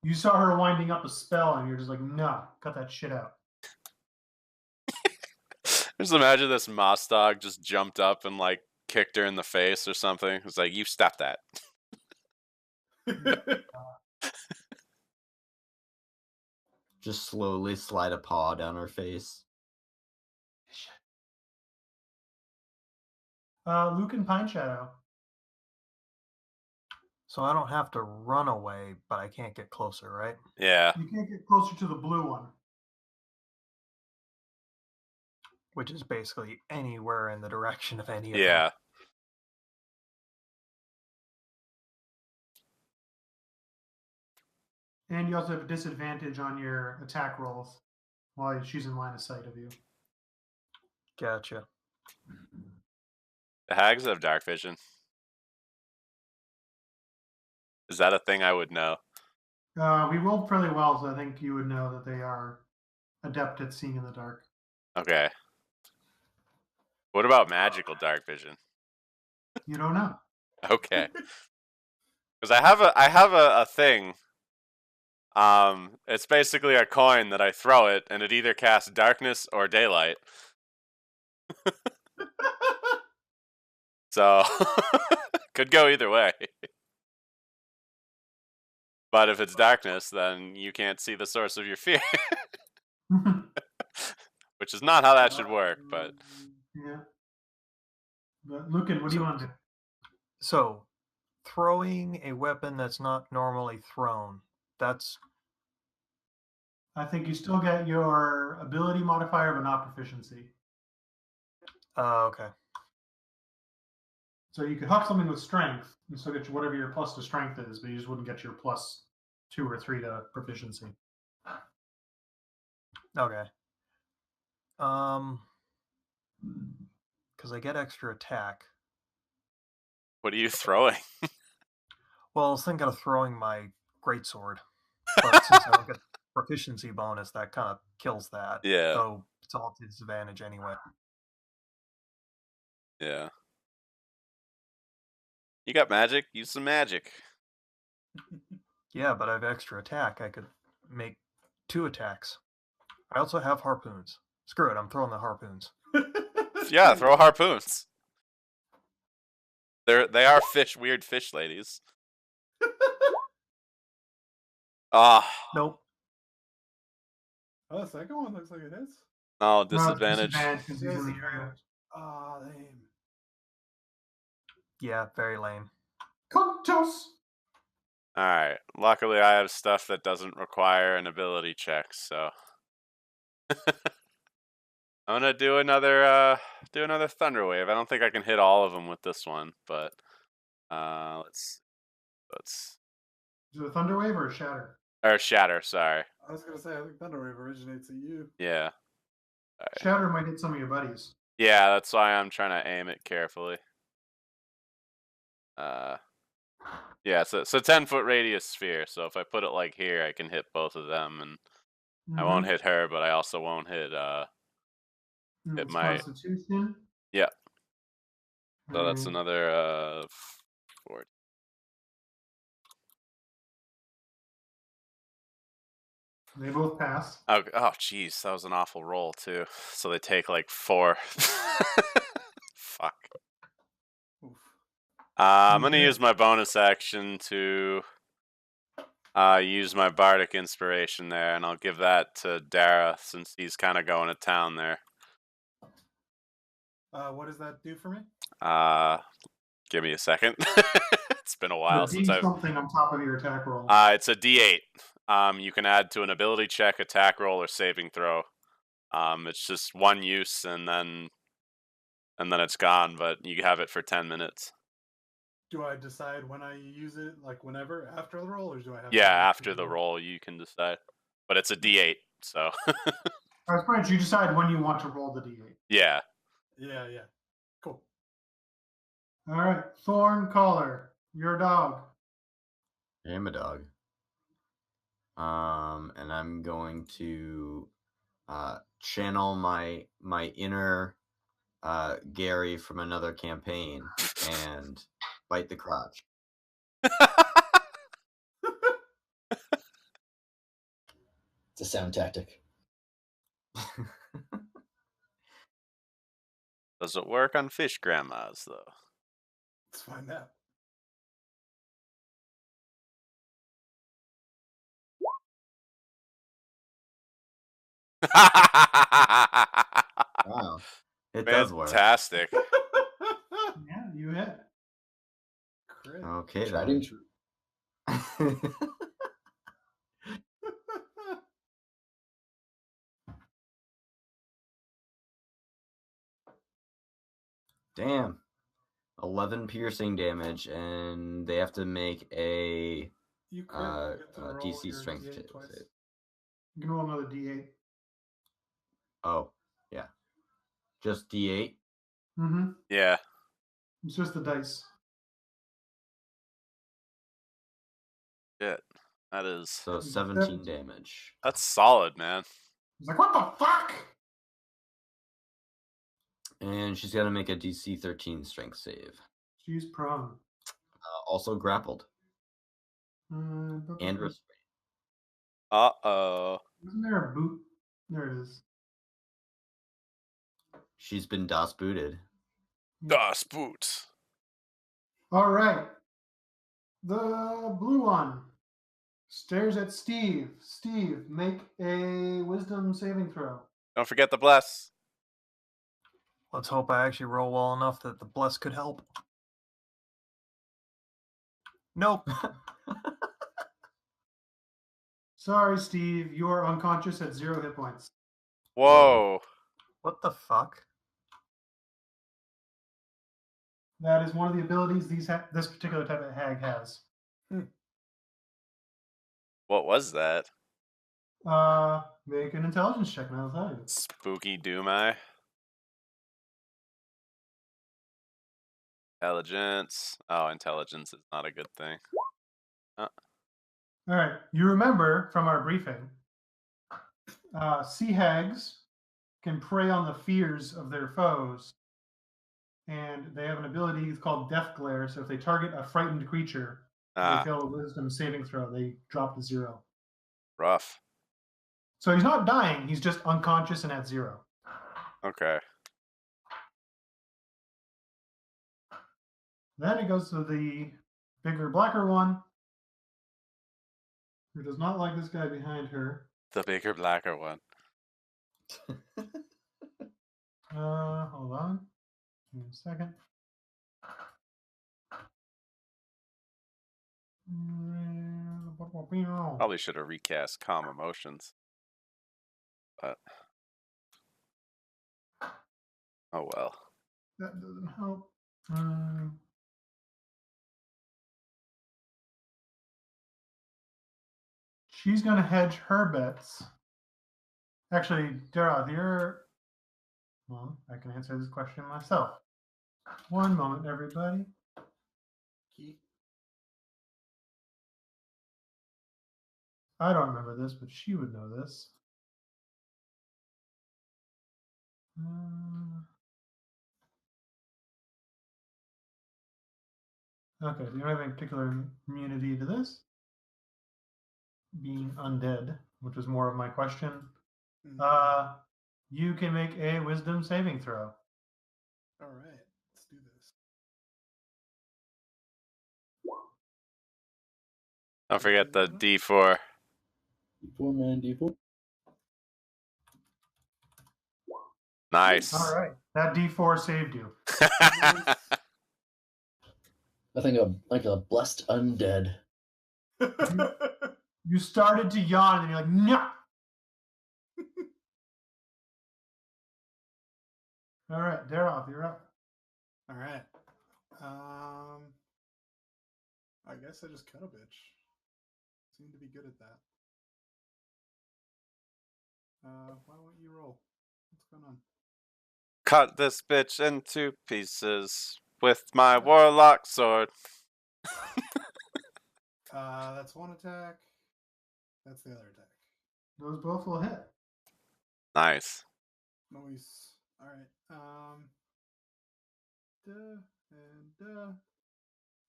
You saw her winding up a spell, and you're just like, no, cut that shit out. Just imagine this moss dog just jumped up and like kicked her in the face or something. It's like, you stop that. Just slowly slide a paw down her face. Luke and Pine Shadow. So I don't have to run away, but I can't get closer, right? Yeah. You can't get closer to the blue one. Which is basically anywhere in the direction of any of Yeah. them. And you also have a disadvantage on your attack rolls while she's in line of sight of you. Gotcha. The hags have dark vision. Is that a thing I would know? We rolled fairly well, so I think you would know that they are adept at seeing in the dark. Okay. What about magical dark vision? You don't know. Okay. Because I have a thing. It's basically a coin that I throw it, and it either casts darkness or daylight. So could go either way. But if it's darkness, then you can't see the source of your fear. Which is not how that should work, but Yeah. But Lucan, what do you want to do? So, throwing a weapon that's not normally thrown, that's... I think you still get your ability modifier, but not proficiency. Okay. So you could huck something with strength and still get whatever your plus to strength is, but you just wouldn't get your plus 2 or 3 to proficiency. Okay. Because I get extra attack. what are you throwing? Well, I was thinking of throwing my greatsword, but since I don't get proficiency bonus, that kind of kills that. Yeah. Though it's all to disadvantage anyway. Yeah. You got magic? Use some magic. Yeah, but I have extra attack. I could make 2 attacks. I also have harpoons. Screw it, I'm throwing the harpoons. Yeah, throw harpoons. They are weird fish ladies. Ah. Nope. Oh, the second one looks like it is. Oh, No, it's disadvantage. disadvantage 'cause he's in the area. Ah, lame. Yeah, very lame. Contos! Alright. Luckily I have stuff that doesn't require an ability check, so I'm gonna do another thunder wave. I don't think I can hit all of them with this one, but let's Is it a thunder wave or a shatter? or shatter, sorry. I was gonna say, I think Thunderwave originates at you. Yeah. Shatter might hit some of your buddies. Yeah, that's why I'm trying to aim it carefully. Yeah, so it's a 10-foot radius sphere, so if I put it like here, I can hit both of them, and I won't hit her, but I also won't hit hit It's my Constitution. yeah. So that's And another 4. they both pass. Oh, jeez, that was an awful roll too. So they take like 4. Fuck. Oof. I'm gonna use my bonus action to use my bardic inspiration there, and I'll give that to Dara since he's kind of going to town there. What does that do for me? Give me a second. It's been a while The since D I've. something on top of your attack roll. It's a D8. You can add to an ability check, attack roll, or saving throw. It's just one use, and then it's gone. But you have it for 10 minutes. Do I decide when I use it, like whenever after the roll, or do I have? Yeah, to after the roll, you can decide. But it's a D8, so. That's right. You decide when you want to roll the D8. Yeah. Yeah, yeah. Cool. All right, Thorn Collar, your dog. I'm a dog. And I'm going to channel my inner Gary from another campaign and bite the crotch. It's a sound tactic. Does it work on fish grandmas, though? Let's find out. Wow. It does work. Fantastic. Yeah, you hit. Crit. Okay, Tried then. and true. Damn. 11 piercing damage, and they have to make a You crit, you get to roll DC your strength D8 save. twice. You can roll another D8. Oh, yeah. Just D8? Mm-hmm. Yeah. It's just the dice. Shit. That is. So 17 damage. That's solid, man. He's like, what the fuck? And she's got to make a DC 13 strength save. She's prone. Also grappled. And And restrained. Uh-oh. Isn't there a boot? There it is. She's been DOS booted. Das Boot. All right. The blue one Stares at Steve. Steve, make a wisdom saving throw. Don't forget the bless. Let's hope I actually roll well enough that the bless could help. Nope. Sorry, Steve. You are unconscious at 0 hit points. Whoa. What the fuck? That is one of the abilities this particular type of hag has. What was that? Make an intelligence check, and I'll tell you. Spooky doom eye. Intelligence. Oh, intelligence is not a good thing. All right. You remember from our briefing, sea hags can prey on the fears of their foes, and they have an ability called Death Glare. So if they target a frightened creature, they fail a wisdom saving throw. They drop to 0. Rough. So he's not dying. He's just unconscious and at 0. Okay. Then it goes to the bigger, blacker one, who does not like this guy behind her. The bigger, blacker one. Hold on. Give me a second. Probably should have recast calm emotions. But oh well. That doesn't help. She's going to hedge her bets. Actually, Dara, well, I can answer this question myself. One moment, everybody. Key. I don't remember this, but she would know this. Okay, so you don't have any particular immunity to this. Being undead, which was more of my question. You can make a wisdom saving throw. All right, let's do this. Don't forget the D4. D4, man, D4. Nice. All right, that D4 saved you. I think I'm like a blessed undead. You started to yawn, and you're like, no. All right, Daroff, you're up. All right. I guess I just cut a bitch. Seem to be good at that. Why won't you roll? What's going on? Cut this bitch into pieces with my warlock sword. That's one attack. That's the other attack. Those both will hit. Nice. Nice. All right.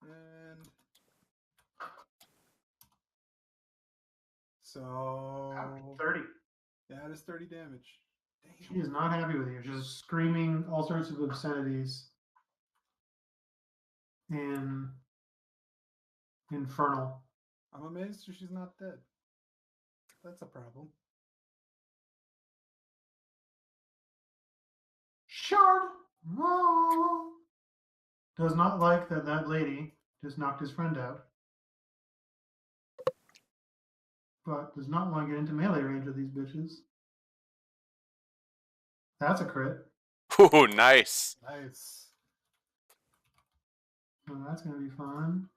And so 30. yeah, it is 30 damage. Damn. She is not happy with you. She's screaming all sorts of obscenities. In infernal. I'm amazed she's not dead. That's a problem. Shard does not like that lady just knocked his friend out, but does not want to get into melee range with these bitches. That's a crit. Ooh, nice. Nice. So that's going to be fun.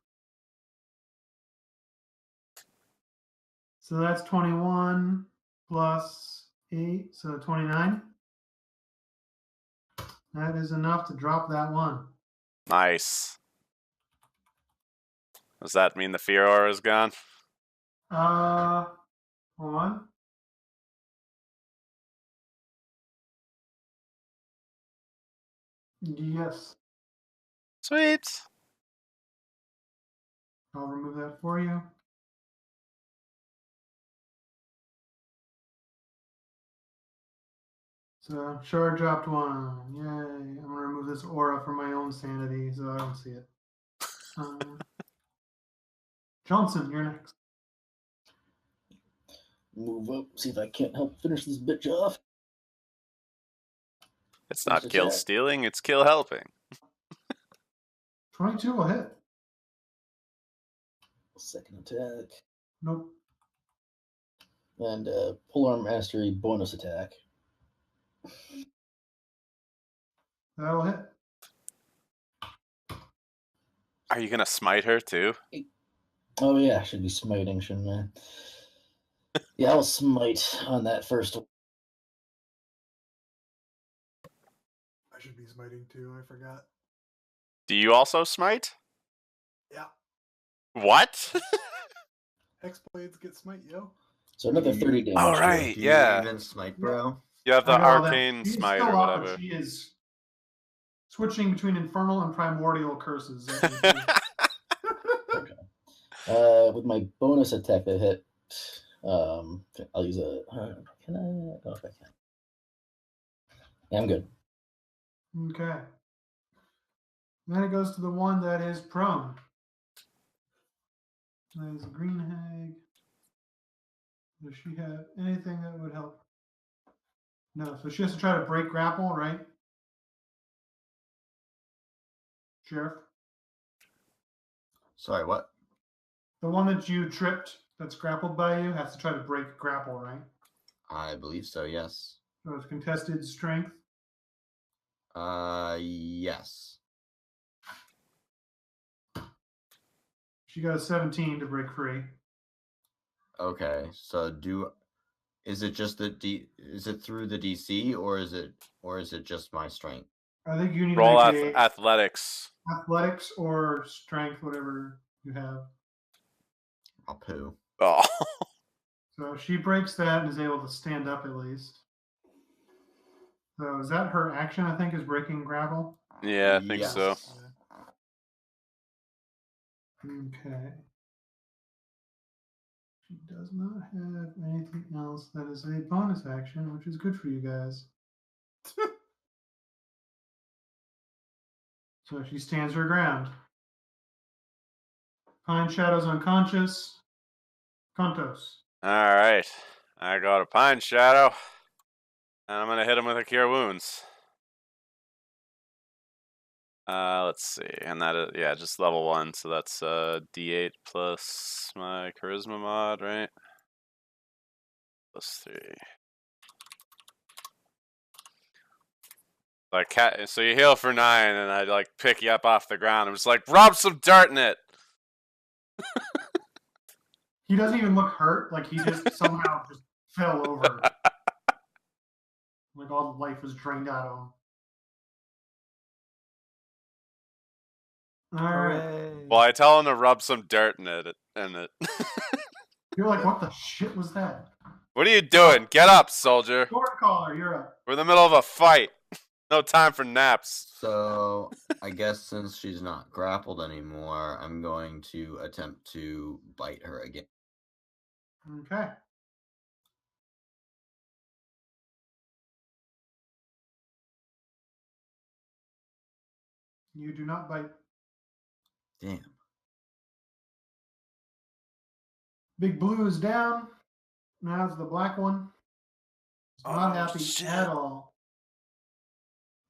So that's 21 plus 8, so 29. That is enough to drop that one. Nice. Does that mean the fear aura is gone? Hold on. Yes. Sweet. I'll remove that for you. So, Shard dropped one. Yay. I'm going to remove this aura for my own sanity so I don't see it. Johnson, you're next. move up, see if I can't help finish this bitch off. It's not First kill attack. stealing, it's kill helping. 22 will hit. Second attack. Nope. And polearm mastery bonus attack. That'll hit. Are you gonna smite her too? Oh yeah, I should be smiting, shouldn't I? Yeah, I'll smite on that first one. I should be smiting too. I forgot. Do you also smite? Yeah. What? Hexblades get smite, yo. So another 30 damage. Oh, to right. her. Do Yeah. you even smite, bro? You have the I got all that. arcane She's smite still or up, but whatever. she is switching between infernal and primordial curses. With my bonus attack that hit, I'll use a. Can I? I don't know if I can. Yeah, I'm good. Okay. Then it goes to the one that is prone. That is a green hag. Does she have anything that would help? No, so she has to try to break grapple, right? Sheriff? Sorry, what? The one that you tripped that's grappled by you has to try to break grapple, right? I believe so, yes. So it's contested strength. Yes. She got a 17 to break free. Okay, so is it just is it through the DC or is it just my strength? I think you need Roll to make athletics. athletics or strength, whatever you have. I'll poo. Oh. So she breaks that and is able to stand up at least. So is that her action, I think, is breaking grapple? Yeah, I think Yes. so. Okay. She does not have anything else that is a bonus action, which is good for you guys. So she stands her ground. Pine Shadow's unconscious. Contos. Alright. I got a Pine Shadow. And I'm gonna hit him with a Cure Wounds. Let's see. And that is, yeah, just level 1. So that's D8 plus my Charisma mod, right? Plus 3. So you heal for 9, and I like pick you up off the ground. I'm just like, rub some dirt in it. He doesn't even look hurt. Like he just somehow just fell over. Like all the life was drained out of him. All right. Hooray. Well, I tell him to rub some dirt in it. You're like, what the shit was that? What are you doing? Get up, soldier. Sword caller, you're up. We're in the middle of a fight. No time for naps. So I guess since she's not grappled anymore, I'm going to attempt to bite her again. Okay. You do not bite. Damn. Big Blue is down. Now it's the black one. It's not happy shit. at all.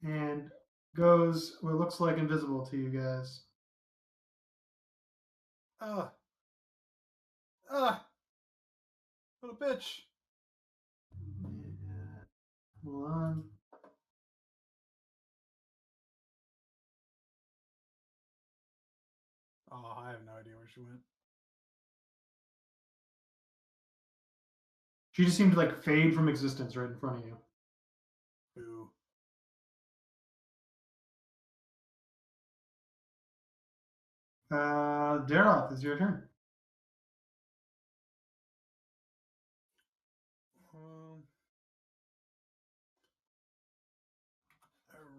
And goes what looks like invisible to you guys. Little bitch. Hold on. Oh, I have no idea where she went. She just seemed to like fade from existence right in front of you. Boo. Daroth, it's your turn. All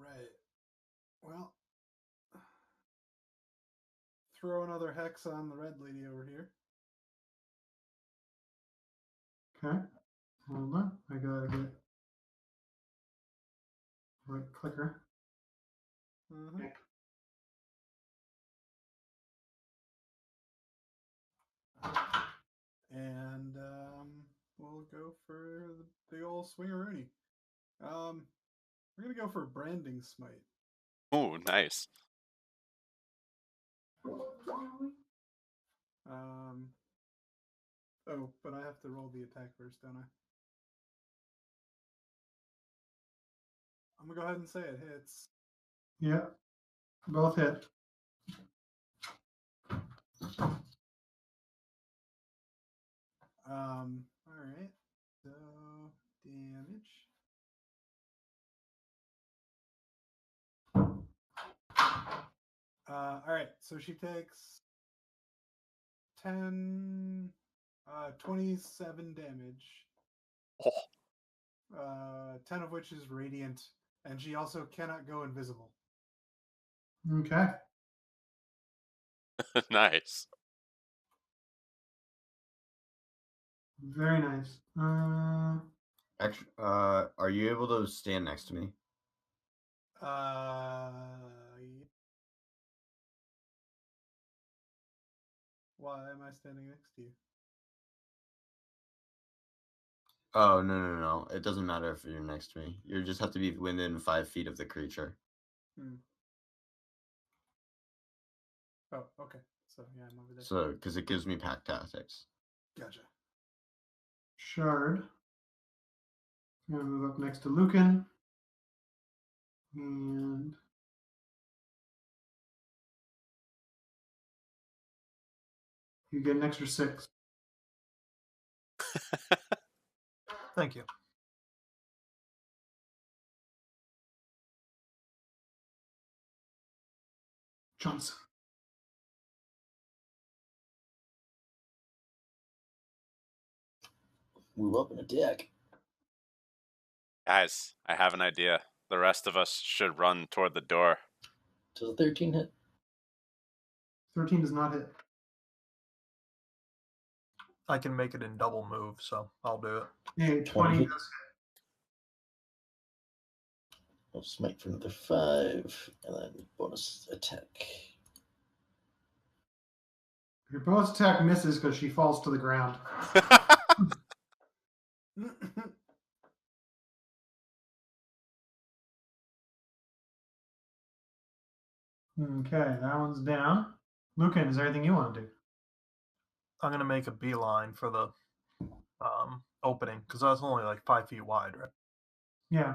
right. Well, throw another hex on the red lady over here. Okay. Hold on. I gotta get right clicker. Mm-hmm. Okay. And we'll go for the big old swingeroony. We're gonna go for branding smite. Ooh, nice. Oh, but I have to roll the attack first, don't I? I'm gonna go ahead and say it hits. Yeah. Both hit. All right. So damage. All right. So she takes 27 damage. Oh. 10 of which is radiant, and she also cannot go invisible. Okay. Nice. Very nice. Actually, are you able to stand next to me? Why am I standing next to you? Oh, no. It doesn't matter if you're next to me. You just have to be within 5 feet of the creature. Oh, okay. So yeah, I'm over there. So, because it gives me pack tactics. Gotcha. Shard. I'm going to move up next to Lucan. And you get an extra 6. Thank you. Johnson. Move up and attack. Guys, I have an idea. The rest of us should run toward the door. Does a 13 hit? 13 does not hit. I can make it in double move, so I'll do it. Hey, 20 does hit. I'll smite for another 5, and then bonus attack. Your bonus attack misses because she falls to the ground. Okay, that one's down. Lucan, is there anything you want to do? I'm gonna make a beeline for the opening because that's only like 5 feet wide, right? Yeah.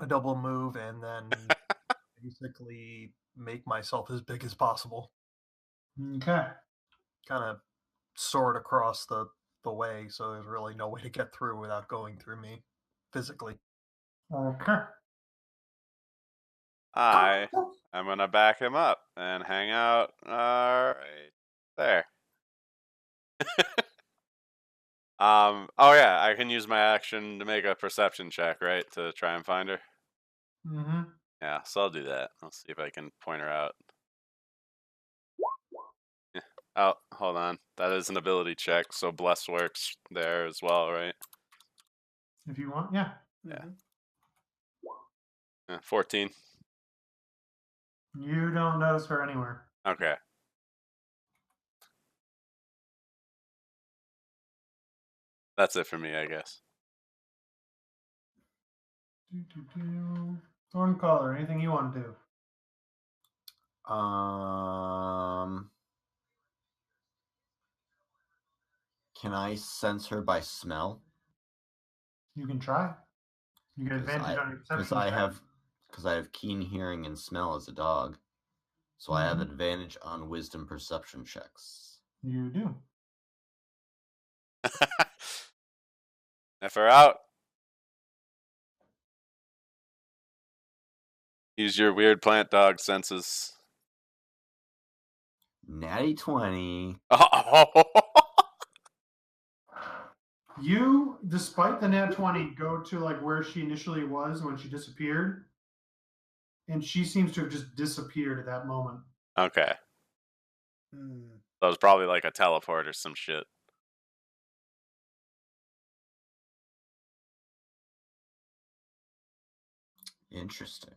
A double move and then basically make myself as big as possible. Okay. Kind of soared across the way, so there's really no way to get through without going through me physically. Okay. I'm gonna back him up and hang out right there. Oh yeah, I can use my action to make a perception check, right, to try and find her. Mm-hmm. Yeah, so I'll do that. I'll see if I can point her out. Yeah. Oh, hold on. That is an ability check, so bless works there as well, right? If you want, yeah. Yeah. 14. You don't notice her anywhere. Okay. That's it for me, I guess. Thorncaller, anything you want to do? Can I sense her by smell? You can try. You get advantage on your perception. Because I have keen hearing and smell as a dog, so I have advantage on wisdom perception checks. You do. If her out. Use your weird plant dog senses. Natty 20. Oh. You, despite the nat 20, go to like where she initially was when she disappeared, and she seems to have just disappeared at that moment. Okay. That was probably like a teleport or some shit. Interesting.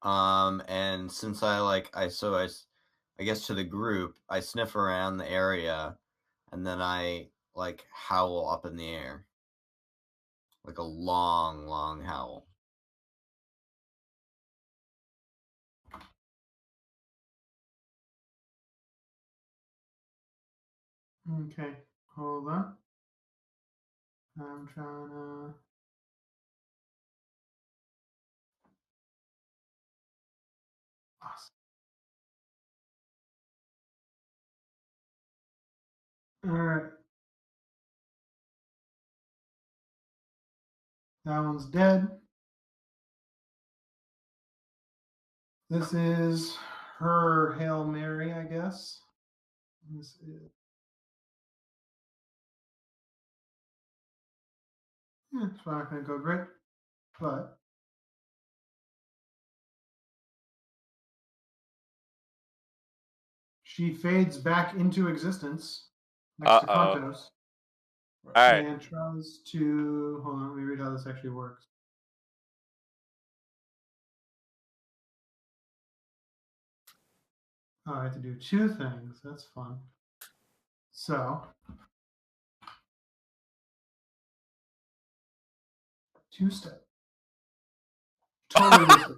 And since I guess to the group, I sniff around the area, and then I like howl up in the air, like a long, long howl. Okay, hold on. I'm trying to. Awesome. All right. That one's dead. This is her Hail Mary, I guess. This is. It's not going to go great, but she fades back into existence next to Uh-oh. Kontos All right. and tries to. Hold on, let me read how this actually works. Oh, I have to do two things. That's fun. So, two-step. Totally wasted.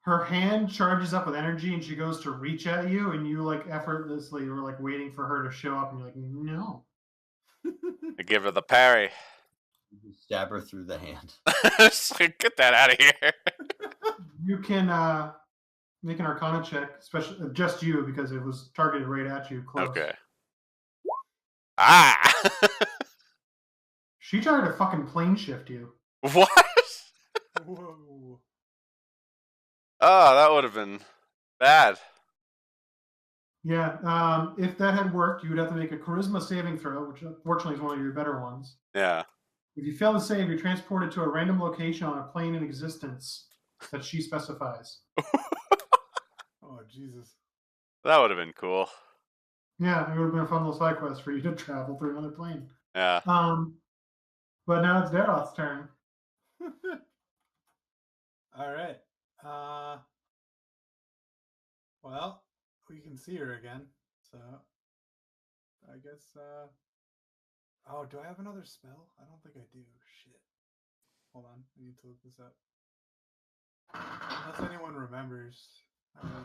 Her hand charges up with energy and she goes to reach at you, and you like effortlessly were like waiting for her to show up, and you're like, no. I give her the parry. You stab her through the hand. Just like, get that out of here. You can make an Arcana check, especially just you because it was targeted right at you, close. Okay. Ah! She tried to fucking plane shift you. What? Whoa. Oh, that would have been bad. Yeah, if that had worked, you would have to make a charisma saving throw, which unfortunately is one of your better ones. Yeah. If you fail to save, you're transported to a random location on a plane in existence that she specifies. Oh, Jesus. That would have been cool. Yeah, it would have been a fun little side quest for you to travel through another plane. Yeah. But now it's Daroth's turn. All right. Well, we can see her again. So, I guess, oh, do I have another spell? I don't think I do. Shit. Hold on. I need to look this up. Unless anyone remembers.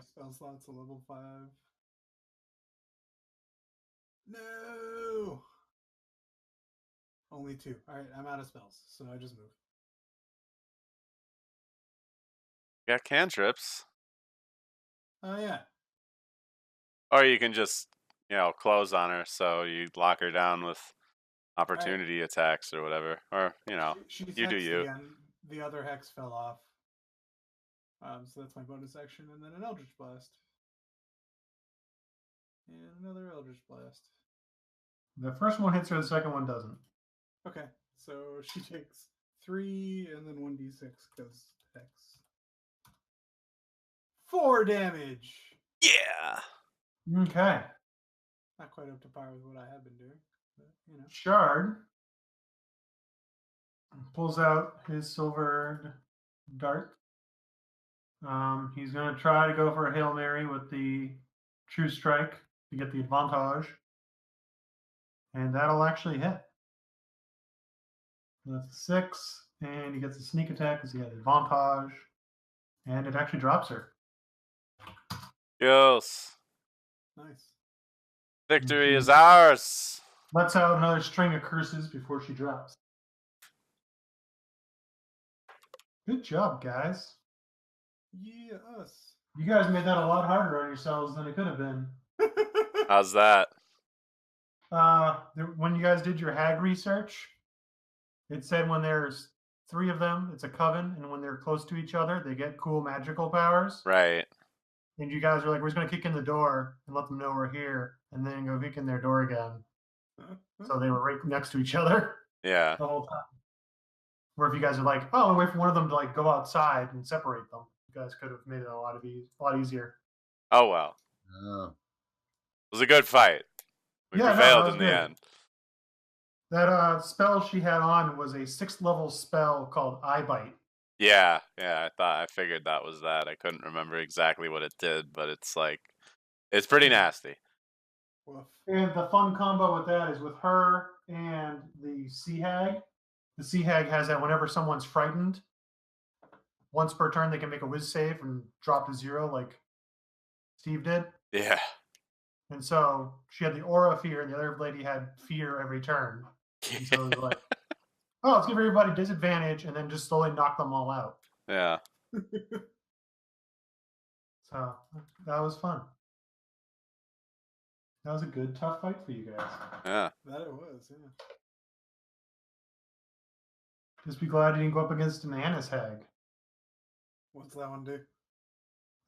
Spell slots to level 5. No! Only 2. Alright, I'm out of spells, so I just move. You got cantrips. Oh, yeah. Or you can just, close on her so you lock her down with opportunity attacks or whatever. Or, She's you do hexed you. again. The other hex fell off. So that's my bonus action, and then an Eldritch Blast. And another Eldritch Blast. The first one hits her, the second one doesn't. Okay, so she takes 3 and then 1d6 because hex. 4 damage! Yeah. Okay. Not quite up to par with what I have been doing, but Shard pulls out his silver dart. He's going to try to go for a Hail Mary with the True Strike to get the advantage. And that'll actually hit. That's a 6, and he gets a sneak attack because he has advantage. And it actually drops her. Yes. Nice. Victory is ours. Lets out another string of curses before she drops. Good job, guys. Yeah, us. You guys made that a lot harder on yourselves than it could have been. How's that? When you guys did your hag research, it said when there's 3 of them, it's a coven, and when they're close to each other, they get cool magical powers. Right. And you guys were like, we're just going to kick in the door and let them know we're here, and then go kick in their door again. So they were right next to each other Yeah. the whole time. Where if you guys are like, oh, wait for one of them to like go outside and separate them, you guys could have made it a lot easier. Oh, well. Oh. It was a good fight. We prevailed in the end. That spell she had on was a 6th level spell called Eye Bite. Yeah, I figured that was that. I couldn't remember exactly what it did, but it's like it's pretty nasty. Woof. And the fun combo with that is with her and the sea hag. The sea hag has that whenever someone's frightened, once per turn they can make a whiz save and drop to 0 like Steve did. Yeah. And so she had the aura of fear, and the other lady had fear every turn. And so it was like, oh, let's give everybody disadvantage and then just slowly knock them all out. Yeah. So that was fun. That was a good, tough fight for you guys. Yeah. That it was, yeah. Just be glad you didn't go up against an Annis hag. What's that one do?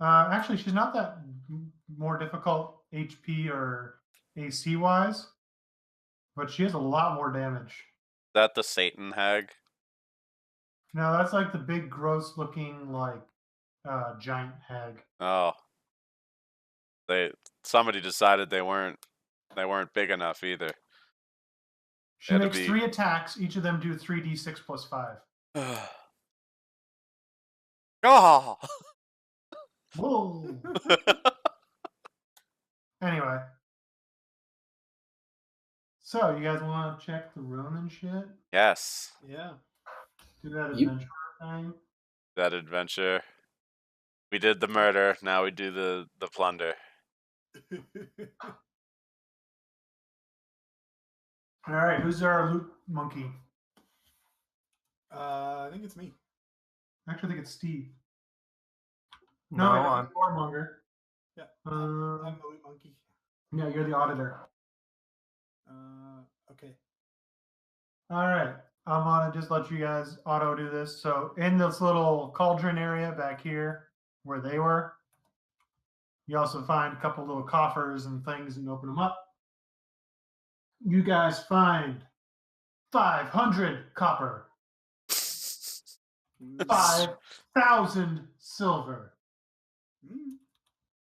Actually, she's not that more difficult HP or AC wise, but she has a lot more damage. Is that the Satan hag? No, that's like the big, gross looking, like giant hag. Oh. Somebody decided they weren't big enough either. She makes 3 attacks. Each of them do 3d6 plus 5. Oh. Whoa. Anyway. So, you guys want to check the Ronin shit? Yes. Yeah. Do that adventure thing? That adventure. We did the murder, now we do the plunder. Alright, who's our loot monkey? I think it's me. Actually, I think it's Steve. No, I'm warmonger. Yeah. I'm the loot monkey. Yeah, you're the auditor. Okay. Alright, I'm gonna just let you guys auto do this. So, in this little cauldron area back here where they were, you also find a couple little coffers and things and open them up. You guys find 500 copper, 5,000 silver,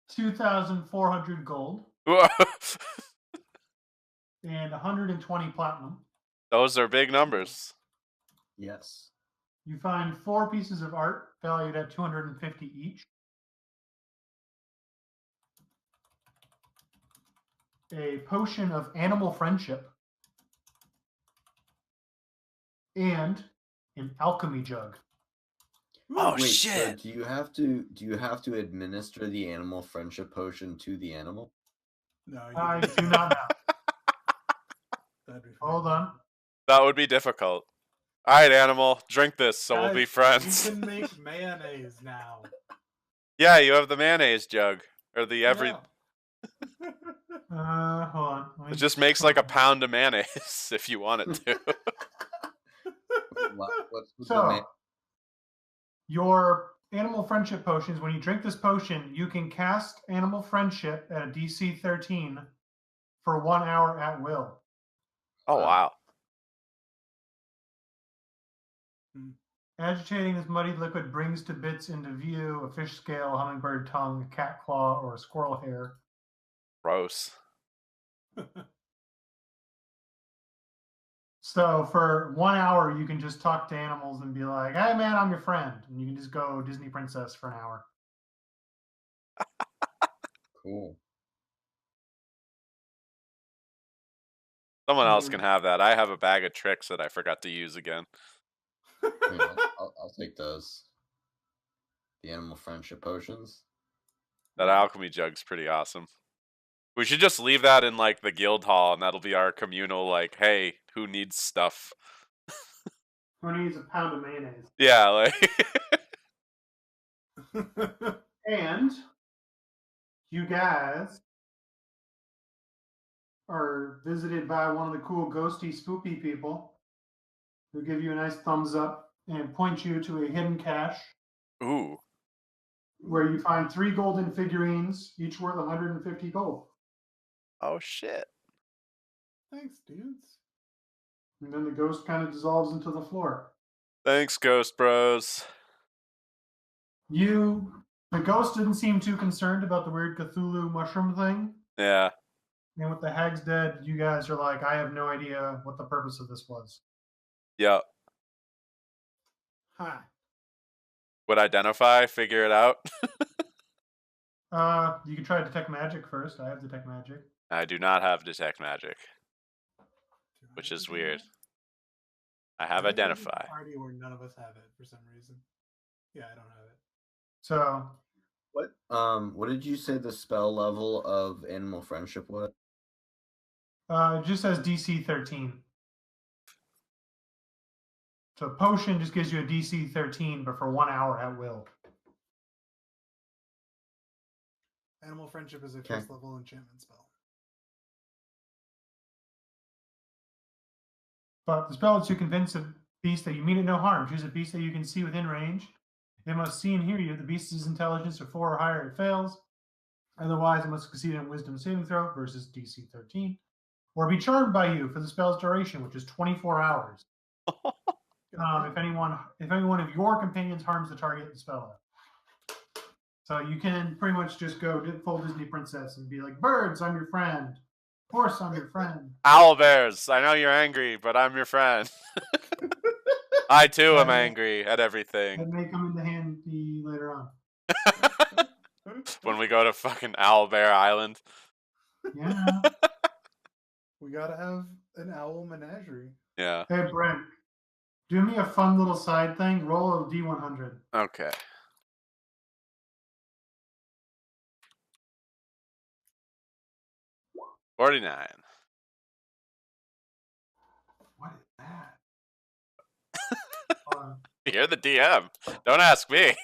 2,400 gold, and 120 platinum. Those are big numbers. Yes. You find 4 pieces of art valued at 250 each. A potion of animal friendship. And an alchemy jug. Oh Wait, so shit! do you have to administer the animal friendship potion to the animal? No, I you do not know. That'd be fine. Hold on. That would be difficult. All right, animal, drink this, so we'll be Guys, friends. You can make mayonnaise now. Yeah, you have the mayonnaise jug, or the every. Yeah. Hold on. It just makes like a pound of mayonnaise if you want it to. What's So, your animal friendship potions, when you drink this potion, you can cast animal friendship at a DC 13 for 1 hour at will. Oh wow! Agitating this muddy liquid brings to bits into view a fish scale, a hummingbird tongue, a cat claw, or a squirrel hair. Gross. So for 1 hour, you can just talk to animals and be like, "Hey man, I'm your friend," and you can just go Disney princess for an hour. Cool. Someone else can have that. I have a bag of tricks that I forgot to use again. Yeah, I'll take those. The animal friendship potions. That alchemy jug's pretty awesome. We should just leave that in like the guild hall, and that'll be our communal like, hey, who needs stuff? Who needs a pound of mayonnaise? Yeah, like. And you guys are visited by one of the cool ghosty spoopy people who give you a nice thumbs up and point you to a hidden cache. Ooh. Where you find 3 golden figurines, each worth 150 gold. Oh shit. Thanks, dudes. And then the ghost kind of dissolves into the floor. Thanks, Ghost Bros. The ghost didn't seem too concerned about the weird Cthulhu mushroom thing. Yeah. And with the hags dead, you guys are like, I have no idea what the purpose of this was. Yeah. Hi. Would identify, figure it out? You can try detect magic first. I have detect magic. I do not have detect magic, Do I which have is to do weird. that? I have think we're just identify. a party where none of us have it for some reason. Yeah, I don't have it. So What did you say the spell level of animal friendship was? it just says DC 13. So potion just gives you a DC 13, but for 1 hour at will. Animal friendship is a Okay. first level enchantment spell. But the spell is to convince a beast that you mean it no harm. Choose a beast that you can see within range. It must see and hear you. The beast's intelligence of 4 or higher, it fails. Otherwise, it must succeed in wisdom saving throw versus DC 13. Or be charmed by you for the spell's duration, which is 24 hours. If anyone of your companions harms the target, the spell ends. So you can pretty much just go full Disney princess and be like, birds, I'm your friend. Horse, I'm your friend. Owlbears, I know you're angry, but I'm your friend. I too am angry at everything. That may come into handy later on. When we go to fucking Owlbear Island. Yeah. We gotta have an owl menagerie. Yeah. Hey, Brent, do me a fun little side thing. Roll a D100. Okay. $49. What is that? You're the DM. Don't ask me.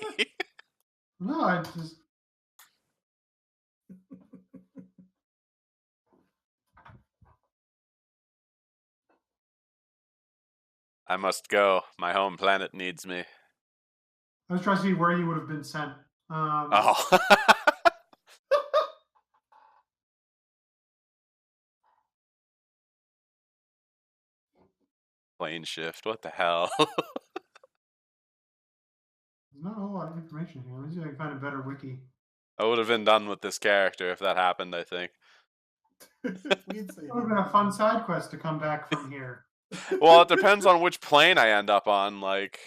No, I just. I must go. My home planet needs me. I was trying to see where you would have been sent. Oh. Plane shift. What the hell? There's not a whole lot of information here. Let me see if I can find a better wiki. I would have been done with this character if that happened, I think. We'd say It would have been a fun side quest to come back from here. Well, it depends on which plane I end up on. Like,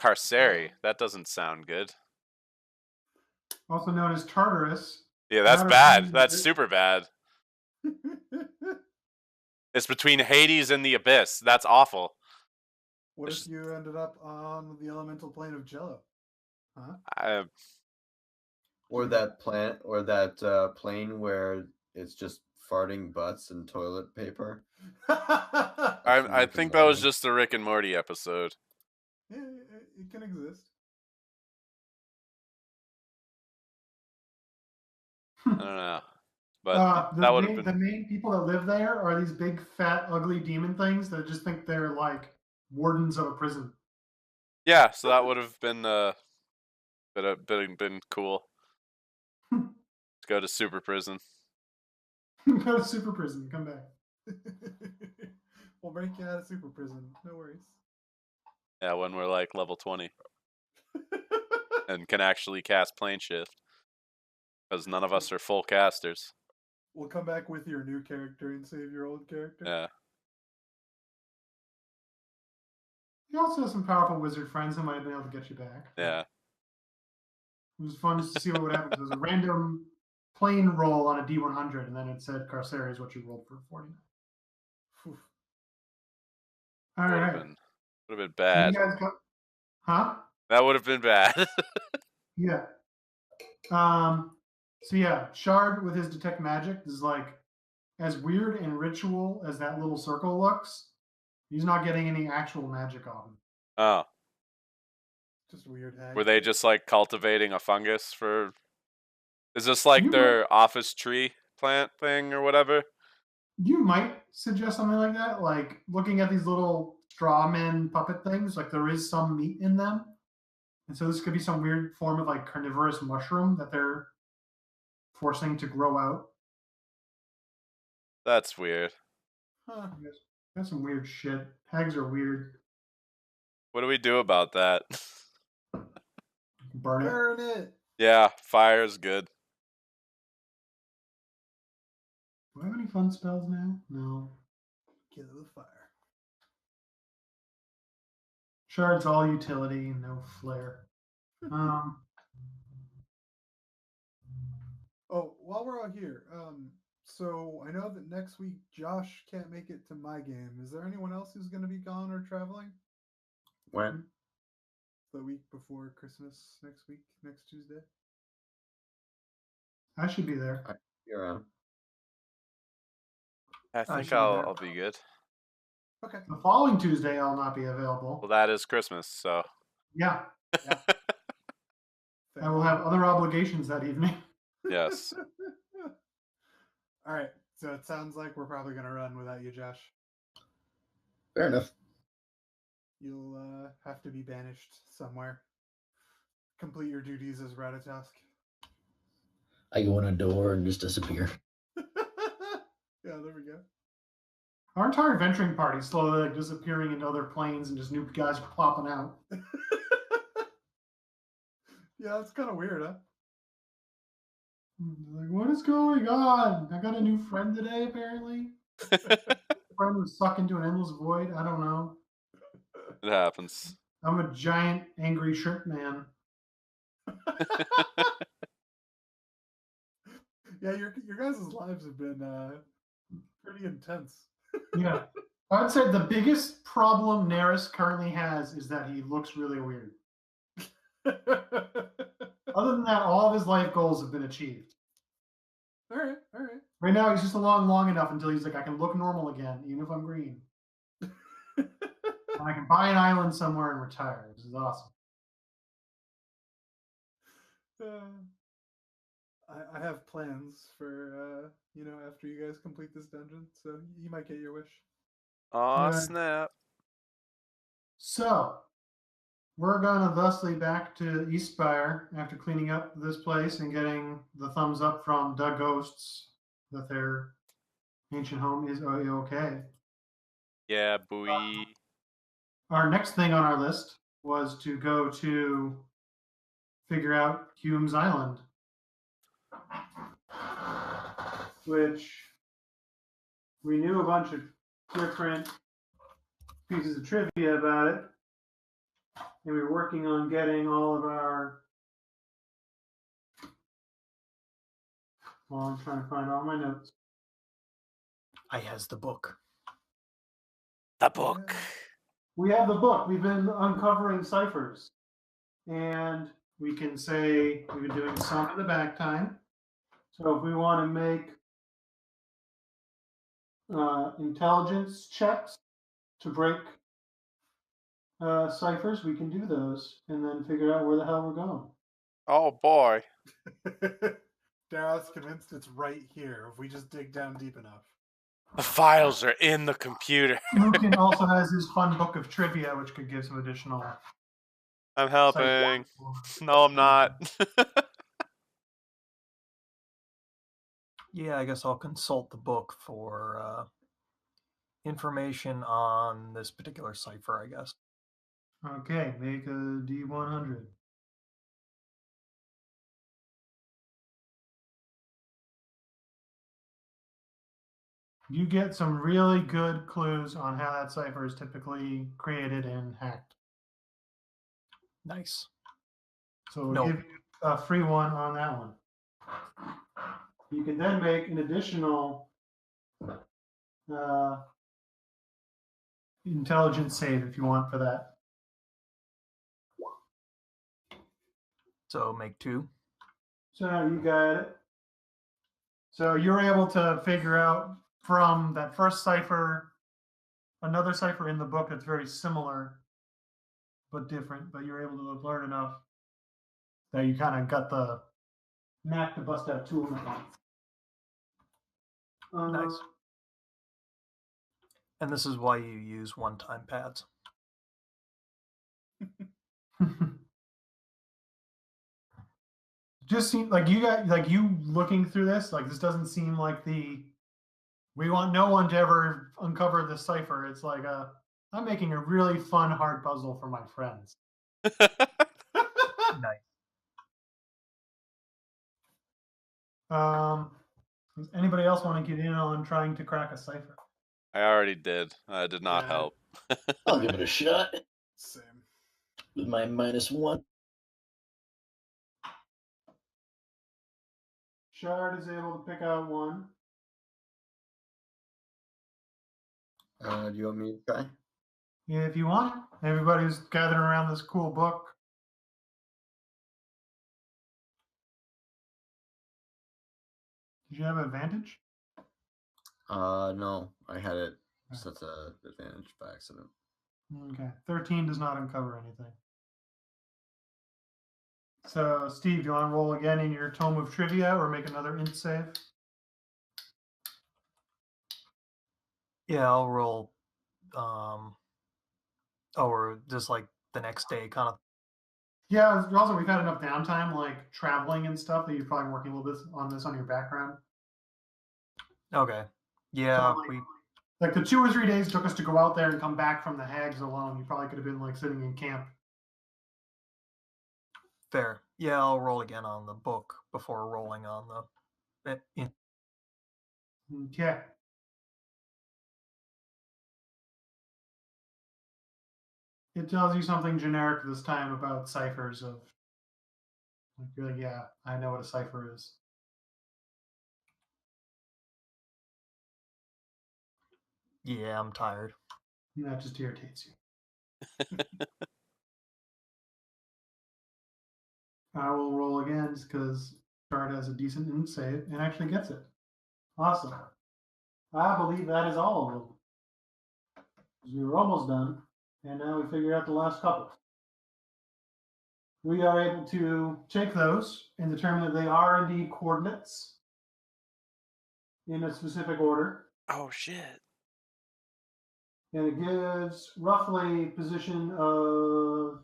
Carceri. That doesn't sound good. Also known as Tartarus. Yeah, that's Outer bad. plane- That's super bad. It's between Hades and the Abyss. That's awful. What It's if you ended up on the elemental plane of Jello? Huh? Or that plane where it's just farting butts and toilet paper. I think that was just the Rick and Morty episode. Yeah, it can exist. I don't know. But that would have been... The main people that live there are these big, fat, ugly demon things that just think they're like wardens of a prison. Yeah, so that would have been been cool. Let's go to super prison. Go to super prison. Come back. We'll break you out of super prison. No worries. Yeah, when we're like level 20 and can actually cast plane shift, because none of us are full casters. We'll come back with your new character and save your old character. Yeah. You also have some powerful wizard friends that might have been able to get you back. Yeah. It was fun just to see what would happen. It was a random plane roll on a D100, and then it said Carceri is what you rolled for 49. Oof. All right. Would have been bad. You guys got... Huh? That would have been bad. Yeah. So yeah, Shard with his detect magic is like as weird and ritual as that little circle looks. He's not getting any actual magic off him. Oh. Just weird hag. Were they just like cultivating a fungus for... Is this like You their office tree plant thing or whatever? You might suggest something like that, like looking at these little straw men puppet things, like there is some meat in them. And so this could be some weird form of like carnivorous mushroom that they're forcing to grow out. That's weird. Huh. That's some weird shit. Hags are weird. What do we do about that? Burn it. Burn it. Yeah, fire's good. Do I have any fun spells now? No. Kill it with fire. Sure, it's all utility, no flair. Oh, while we're all here, so I know that next week Josh can't make it to my game. Is there anyone else who's going to be gone or traveling? When? The week before Christmas, next Tuesday. I should be there. You're around. I I think should be there. I'll be good. Okay. The following Tuesday, I'll not be available. Well, that is Christmas, so. Yeah, Yeah. I will have other obligations that evening. Yes. All right. So it sounds like we're probably going to run without you, Josh. Fair enough. You'll have to be banished somewhere. Complete your duties as Ratatask. I go in a door and just disappear. Yeah, there we go. Our entire adventuring party is slowly disappearing into other planes and just new guys are plopping out. Yeah, that's kind of weird, huh? Like, what is going on? I got a new friend today, apparently. Friend was sucked into an endless void. I don't know. It happens. I'm a giant angry shrimp man. Yeah, your guys' lives have been pretty intense. Yeah. I would say the biggest problem Neris currently has is that he looks really weird. Other than that, all of his life goals have been achieved. All right. Right now, he's just along long enough until he's like, I can look normal again, even if I'm green. And I can buy an island somewhere and retire. This is awesome. I have plans for after you guys complete this dungeon, so you might get your wish. Aw, Yeah. snap. So, we're going to thusly back to Eastspire after cleaning up this place and getting the thumbs up from the ghosts that their ancient home is okay. Yeah, buoy. Our next thing on our list was to go to figure out Hume's Island, which we knew a bunch of different pieces of trivia about it, and we were working on getting all of our. Well, I'm trying to find all my notes. I has the book. The book. We have the book. We've been uncovering ciphers, and we can say we've been doing some in the back time. So if we want to make intelligence checks to break ciphers, we can do those and then figure out where the hell we're going. Oh, boy. Darrow's convinced it's right here if we just dig down deep enough. The files are in the computer. Lucan also has his fun book of trivia, which could give some additional. I'm helping. No, I'm not. Yeah, I guess I'll consult the book for information on this particular cipher, I guess. Okay, make a D100. You get some really good clues on how that cipher is typically created and hacked. Nice. So we'll give you a free one on that one. You can then make an additional intelligence save if you want for that. So make 2. So you got it. So you're able to figure out from that first cipher, another cipher in the book that's very similar but different, but you're able to learn enough that you kind of got the knack to bust out 2 of them at once. Nice. And this is why you use one-time pads. Just seem like you got like you looking through this, like this doesn't seem like we want no one to ever uncover the cipher. It's like I'm making a really fun hard puzzle for my friends. Nice. Does anybody else want to get in on trying to crack a cipher? I already did. I did not help. I'll give it a shot. Same. with my -1. Shard is able to pick out one. Do you want me to try? Yeah, if you want. Everybody's gathered around this cool book. Did you have advantage? No, I had it set to advantage by accident. Okay. 13 does not uncover anything. So, Steve, do you want to roll again in your Tome of Trivia or make another int save? Yeah, I'll roll. Or just like the next day, kind of. Yeah, also, we've had enough downtime, like traveling and stuff, that you're probably working a little bit on this on your background. Okay. Yeah, So, like the 2 or 3 days it took us to go out there and come back from the hags alone. You probably could have been like sitting in camp. fair. Yeah, I'll roll again on the book before rolling on the. Okay. It tells you something generic this time about ciphers of. Like, you're like, yeah, I know what a cipher is. Yeah, I'm tired. And that just irritates you. I will roll again just because Shard has a decent int save and actually gets it. Awesome. I believe that is all of them. We were almost done, and now we figure out the last couple. We are able to take those and determine that they are indeed coordinates in a specific order. Oh shit. And it gives roughly position of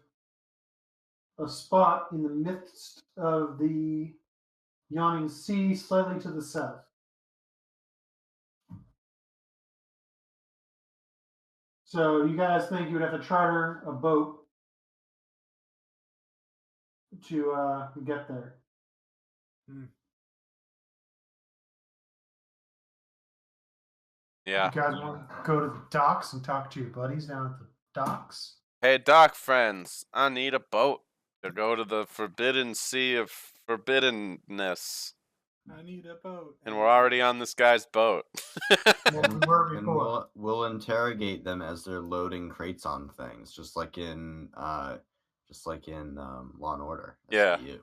a spot in the midst of the yawning sea, slightly to the south. So you guys think you would have to charter a boat to get there? Yeah. You guys want to go to the docks and talk to your buddies down at the docks? Hey, dock friends, I need a boat to go to the forbidden sea of forbiddenness. I need a boat. And we're already on this guy's boat. Well, we were And before. we'll interrogate them as they're loading crates on things, just like in Law and Order. Yeah. SVU.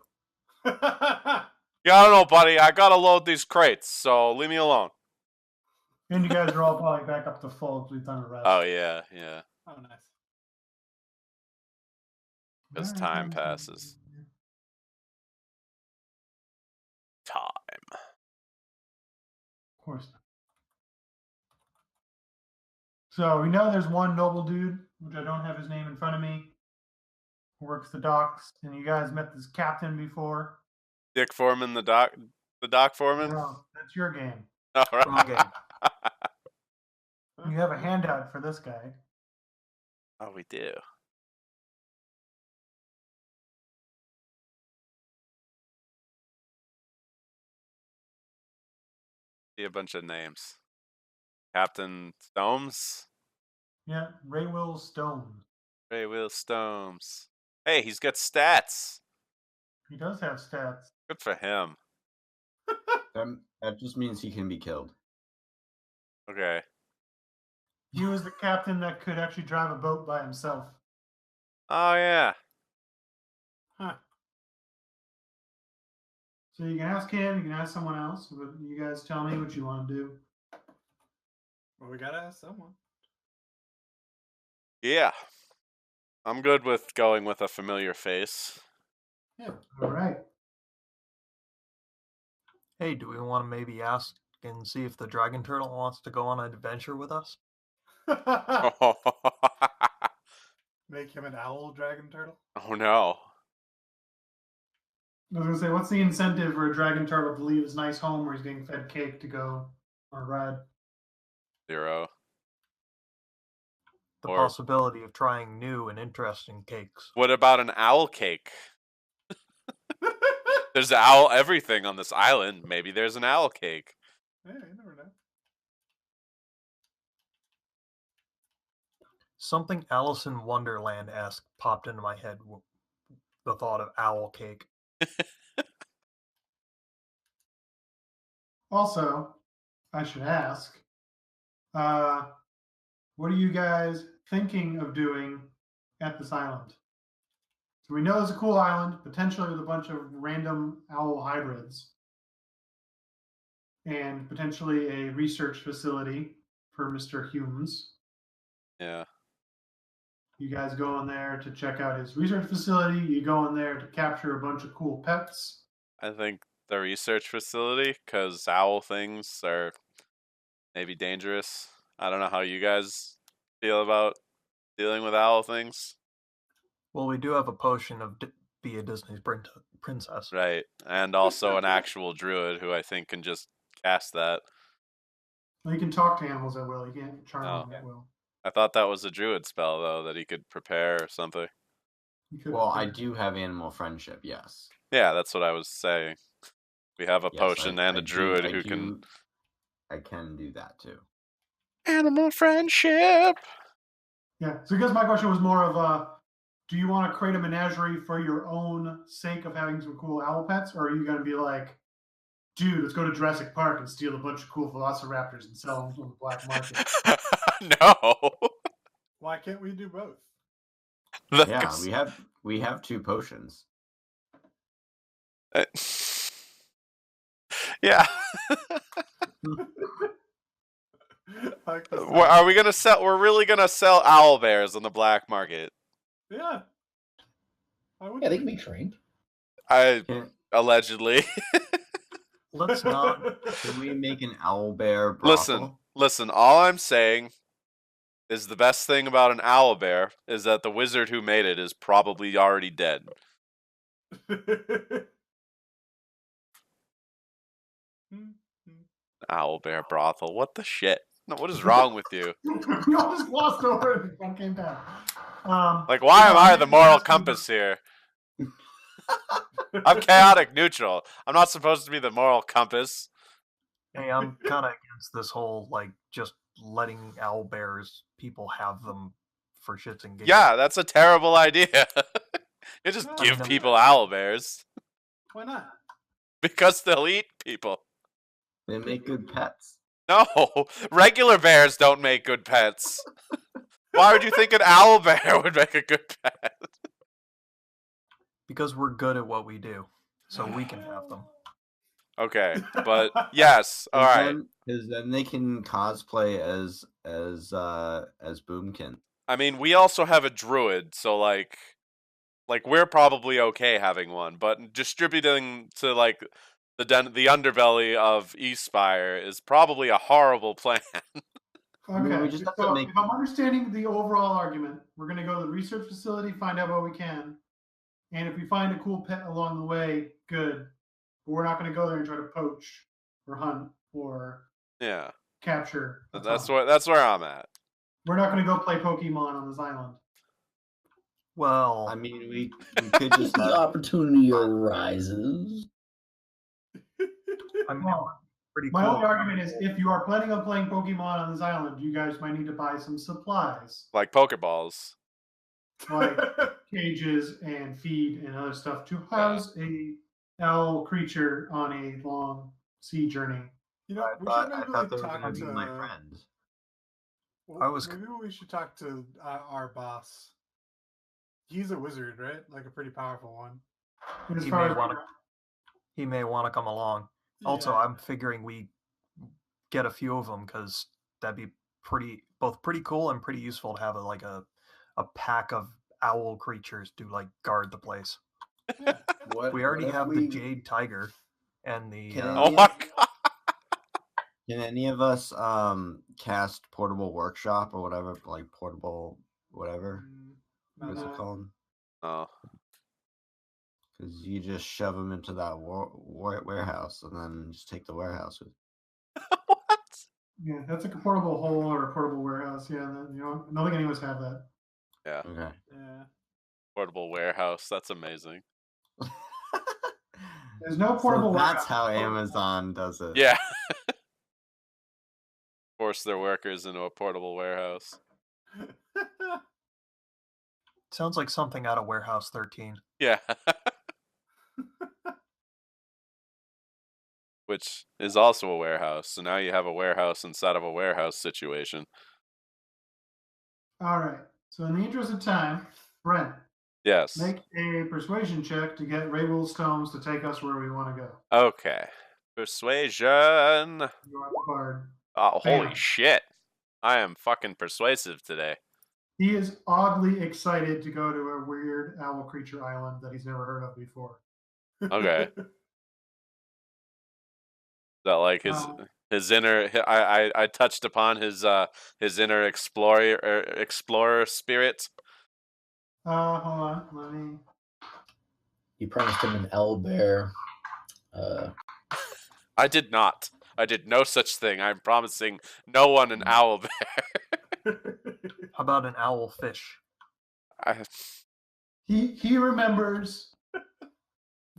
Yeah, I don't know, buddy. I gotta load these crates, so leave me alone. And you guys are all probably back up to full because we've done a rest. Oh, yeah, yeah. Oh, nice. As time passes. Time. Of course not. So we know there's one noble dude, which I don't have his name in front of me, who works the docks, and you guys met this captain before. Dick Foreman, the dock foreman? No, that's your game. All right. Wrong game. You have a handout for this guy. Oh, we do. See a bunch of names. Captain Stones? Yeah, Ray Will Stone. Ray Will Stones. Hey, he's got stats. He does have stats. Good for him. That just means he can be killed. Okay. He was the captain that could actually drive a boat by himself. Oh, yeah. Huh. So you can ask him, you can ask someone else, but you guys tell me what you want to do. Well, we gotta ask someone. Yeah. I'm good with going with a familiar face. Yeah. All right. Hey, do we want to maybe ask and see if the dragon turtle wants to go on an adventure with us? Make him an owl dragon turtle. Oh, no. I was gonna say, what's the incentive for a dragon turtle to leave his nice home where he's getting fed cake to go on a ride? 0. The Or- possibility of trying new and interesting cakes. What about an owl cake? There's owl everything on this island. Maybe there's an owl cake. Yeah, you never know. Something Alice in Wonderland-esque popped into my head. The thought of owl cake. Also, I should ask, what are you guys thinking of doing at this island? So we know it's a cool island, potentially with a bunch of random owl hybrids, and potentially a research facility for Mr. Humes. Yeah. You guys go in there to check out his research facility. You go in there to capture a bunch of cool pets. I think the research facility, because owl things are maybe dangerous. I don't know how you guys feel about dealing with owl things. Well, we do have a potion of be a Disney's princess. Right. And also an actual druid who I think can just cast that. Well, you can talk to animals at will. You can't charm them at will. I thought that was a druid spell, though, that he could prepare or something. Well, I do have animal friendship, yes. Yeah, that's what I was saying. We have a potion and a druid who can... I can do that, too. Animal friendship! Yeah, so I guess my question was more of, do you want to create a menagerie for your own sake of having some cool owl pets? Or are you going to be like, dude, let's go to Jurassic Park and steal a bunch of cool velociraptors and sell them on the black market? No! Why can't we do both? Yeah, we have 2 potions. Yeah. Are we gonna sell? We're really gonna sell owl bears on the black market? Yeah. Yeah, they can be trained. Allegedly. Let's not. Can we make an owl bear brothel? Listen. All I'm saying is the best thing about an owl bear is that the wizard who made it is probably already dead. Owl bear brothel. What the shit? No, what is wrong with you? We all just glossed over it and came down. Like, why am I the moral compass here? I'm chaotic neutral. I'm not supposed to be the moral compass. Hey, I'm kind of against this whole, like, just letting owl bears, people have them for shits and giggles. Yeah, that's a terrible idea. You just give people owl bears. Why not? Because they'll eat people. They make good pets. No, regular bears don't make good pets. Why would you think an owl bear would make a good pet? Because we're good at what we do, so we can have them. Okay, but yes, all right. Because then they can cosplay as Boomkin. I mean, we also have a druid, so like we're probably okay having one, but distributing to like the underbelly of Eastspire is probably a horrible plan. Okay, so if I'm understanding the overall argument, we're going to go to the research facility, find out what we can, and if we find a cool pet along the way, good. But we're not going to go there and try to poach or hunt or capture. That's where I'm at. We're not going to go play Pokemon on this island. Well, I mean, we could just the opportunity arises. I'm pretty My cool. only argument is if you are planning on playing Pokemon on this island, you guys might need to buy some supplies. Like Pokeballs. Like cages and feed and other stuff to house a owl creature on a long sea journey. You know, I thought they were going to be my friends. Maybe we should talk to our boss. He's a wizard, right? Like a pretty powerful one. He may want to come along. Also, I'm figuring we get a few of them because that'd be both pretty cool and pretty useful to have a pack of owl creatures to like guard the place. Yeah. We already have the Jade Tiger and the. Oh my god! Can any of us cast Portable Workshop or whatever, like portable whatever? What's it called? Oh. Because you just shove them into that warehouse and then just take the warehouse with. What? Yeah, that's like a portable hole or a portable warehouse. Yeah, I don't think any of us have that. Yeah. Okay. Yeah. Portable warehouse. That's amazing. There's no portable warehouse. That's how Amazon does it. Yeah. Force their workers into a portable warehouse. Sounds like something out of Warehouse 13. Yeah. Which is also a warehouse. So now you have a warehouse inside of a warehouse situation. All right. So in the interest of time, Brent, Yes. make a persuasion check to get Raybul Stones to take us where we want to go. Okay. Persuasion. You are the bard. Oh, holy Bam. shit. I am fucking persuasive today. He is oddly excited to go to a weird owl creature island that he's never heard of before. Okay. Is that like his inner? I touched upon his inner explorer spirit. Hold on, let me. You promised him an owlbear. I did not. I did no such thing. I'm promising no one an owl bear. How about an owl fish? He remembers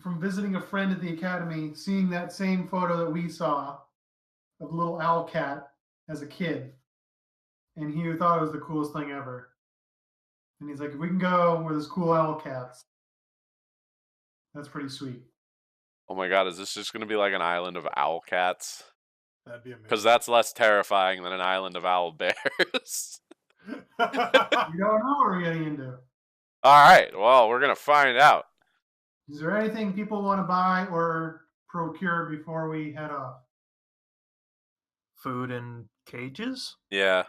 from visiting a friend at the academy, seeing that same photo that we saw of a little owl cat as a kid, and he thought it was the coolest thing ever. And he's like, if we can go where there's cool owl cats, that's pretty sweet. Oh my god, is this just going to be like an island of owl cats? That'd be amazing. Because that's less terrifying than an island of owl bears. You don't know what we're getting into. Alright, well, we're going to find out. Is there anything people want to buy or procure before we head off? Food in cages? Yeah.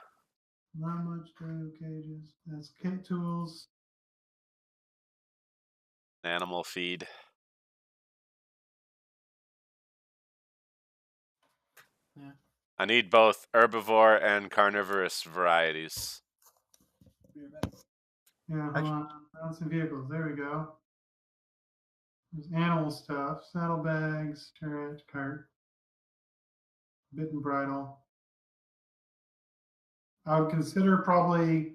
Not much cages. That's kit tools. Animal feed. Yeah. I need both herbivore and carnivorous varieties. Yeah, hold on. Balance and vehicles. There we go. There's animal stuff. Saddlebags, turret, cart, bit and bridle. I would consider probably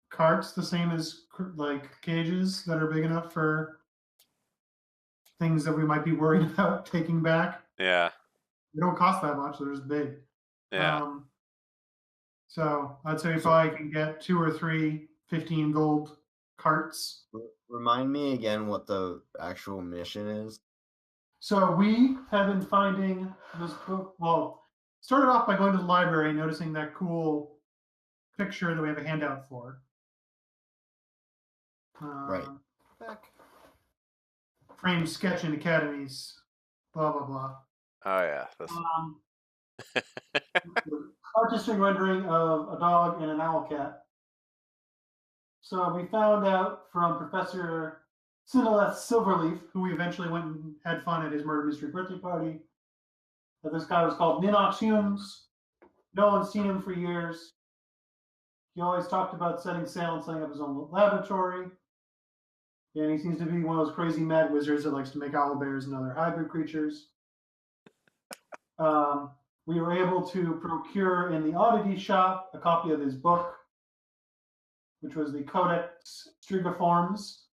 carts the same as like cages that are big enough for things that we might be worried about taking back. Yeah. They don't cost that much. They're just big. Yeah. So I'd say probably can get 2 or 3 15 gold carts. Remind me again what the actual mission is. So we have been finding this book. Well, started off by going to the library, noticing that cool picture that we have a handout for. Right. Back. Framed sketch in academies. Blah blah blah. Oh yeah. Artistic rendering of a dog and an owl cat. So we found out from Professor Sinaleth Silverleaf, who we eventually went and had fun at his murder mystery birthday party, that this guy was called Ninox Humes. No one's seen him for years. He always talked about setting sail and setting up his own laboratory. And he seems to be one of those crazy mad wizards that likes to make owlbears and other hybrid creatures. We were able to procure in the oddity shop a copy of his book, which was the Codex Strigiformes.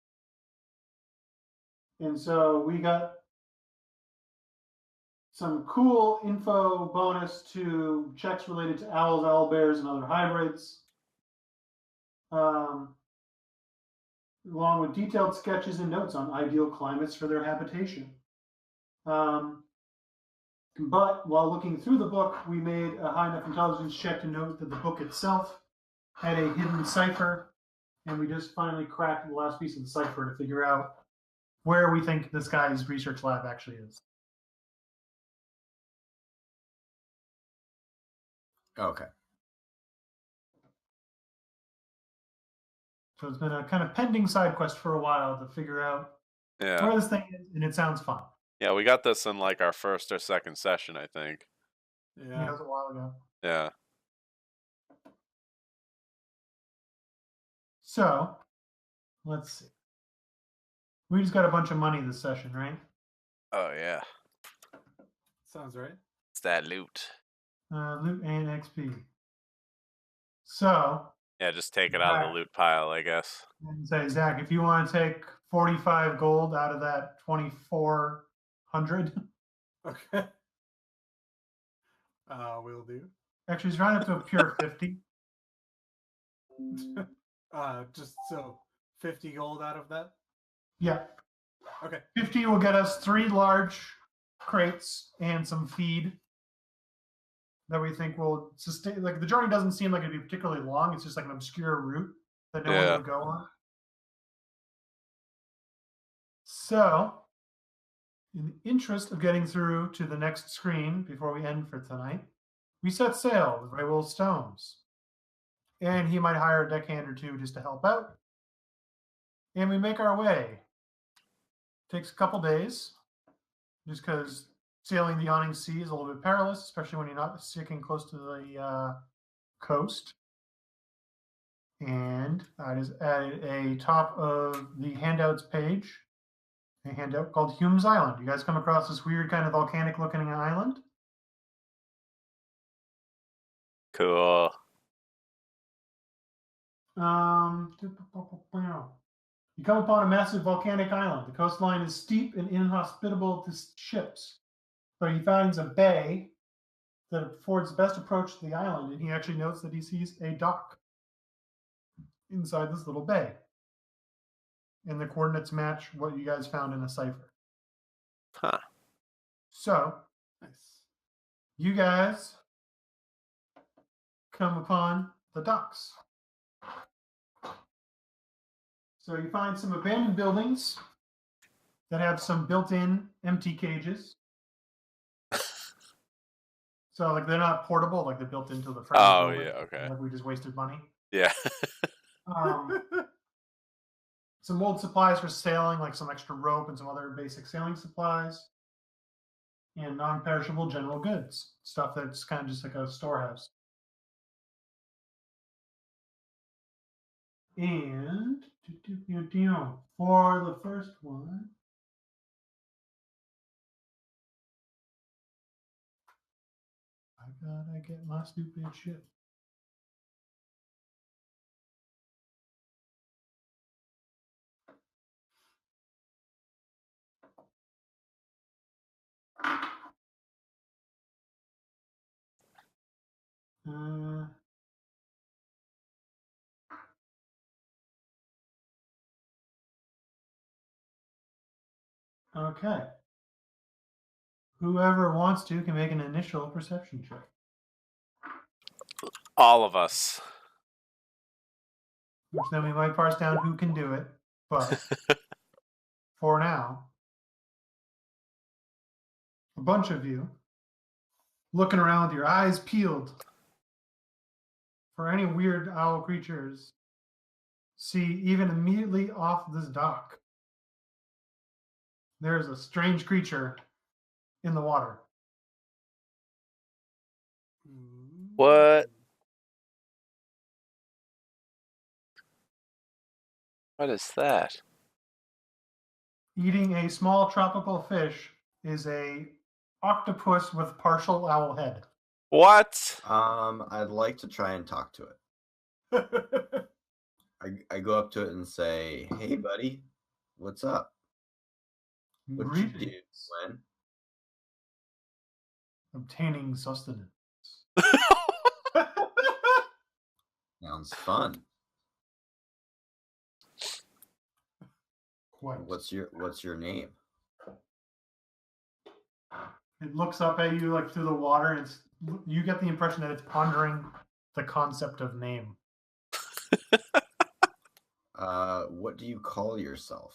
And so we got some cool info bonus to checks related to owls, owlbears, and other hybrids. Along with detailed sketches and notes on ideal climates for their habitation. But while looking through the book, we made a high enough intelligence check to note that the book itself had a hidden cipher, and we just finally cracked the last piece of the cipher to figure out where we think this guy's research lab actually is. Okay. So it's been a kind of pending side quest for a while to figure out where this thing is, and it sounds fun. Yeah, we got this in like our first or second session, I think. Yeah, it was a while ago. Yeah. So, let's see. We just got a bunch of money this session, right? Oh, yeah. Sounds right. It's that loot. Loot and XP. So. Yeah, just take it out of the loot pile, I guess. And say, Zach, if you want to take 45 gold out of that 2,400. Okay. Will do. Actually, he's rounding up to a pure 50. Just so 50 gold out of that? Yeah. Okay. 50 will get us 3 large crates and some feed that we think will sustain. Like, the journey doesn't seem like it'd be particularly long. It's just like an obscure route that no one would go on. So, in the interest of getting through to the next screen before we end for tonight, we set sail with Raywell Stones. And he might hire a deckhand or two just to help out. And we make our way. Takes a couple days, just because sailing the yawning sea is a little bit perilous, especially when you're not sticking close to the coast. And that is at a top of the handouts page, a handout called Hume's Island. You guys come across this weird kind of volcanic looking island? Cool. You come upon a massive volcanic island. The coastline is steep and inhospitable to ships. But he finds a bay that affords the best approach to the island, and he actually notes that he sees a dock inside this little bay. And the coordinates match what you guys found in a cipher. Huh. So, Nice. you guys come upon the docks. So you find some abandoned buildings that have some built-in empty cages. So, like, they're not portable, like they're built into the frame. Oh, of the yeah, building. okay. Like we just wasted money. Yeah. Some old supplies for sailing, like some extra rope and some other basic sailing supplies. And non-perishable general goods. Stuff that's kind of just like a storehouse. And for the first one, I gotta get my stupid shit. Okay. Whoever wants to can make an initial perception check. All of us. Which then we might parse down who can do it. But for now, a bunch of you looking around with your eyes peeled for any weird owl creatures see even immediately off this dock. There's a strange creature in the water. What? What is that? Eating a small tropical fish is a octopus with partial owl head. What? I'd like to try and talk to it. I go up to it and say, "Hey, buddy, what's up? What you do, Glenn?" Obtaining sustenance. Sounds fun. Quite. What's your name? It looks up at you like through the water, and you get the impression that it's pondering the concept of name. What do you call yourself?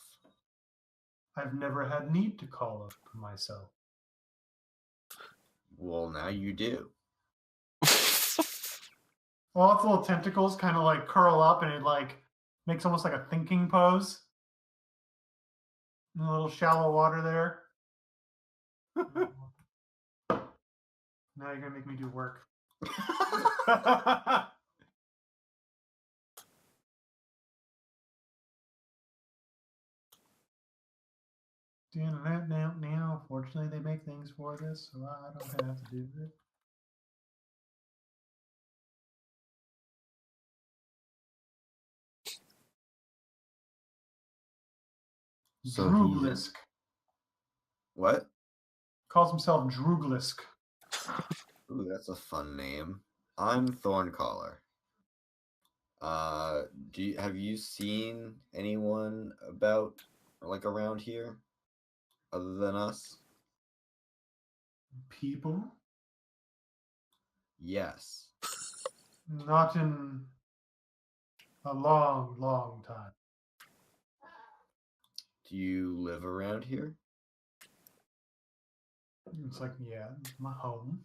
I've never had need to call up myself. Well, now you do. Well, its little tentacles kind of like curl up, and it like makes almost like a thinking pose. In a little shallow water there. Now you're gonna make me do work. Now, fortunately, they make things for this, so I don't have to do it. So Druglisk. What? Calls himself Druglisk. Ooh, that's a fun name. I'm Thorncaller. have you seen anyone about like around here other than us? People? Yes. Not in a long, long time. Do you live around here? It's like, yeah, it's my home.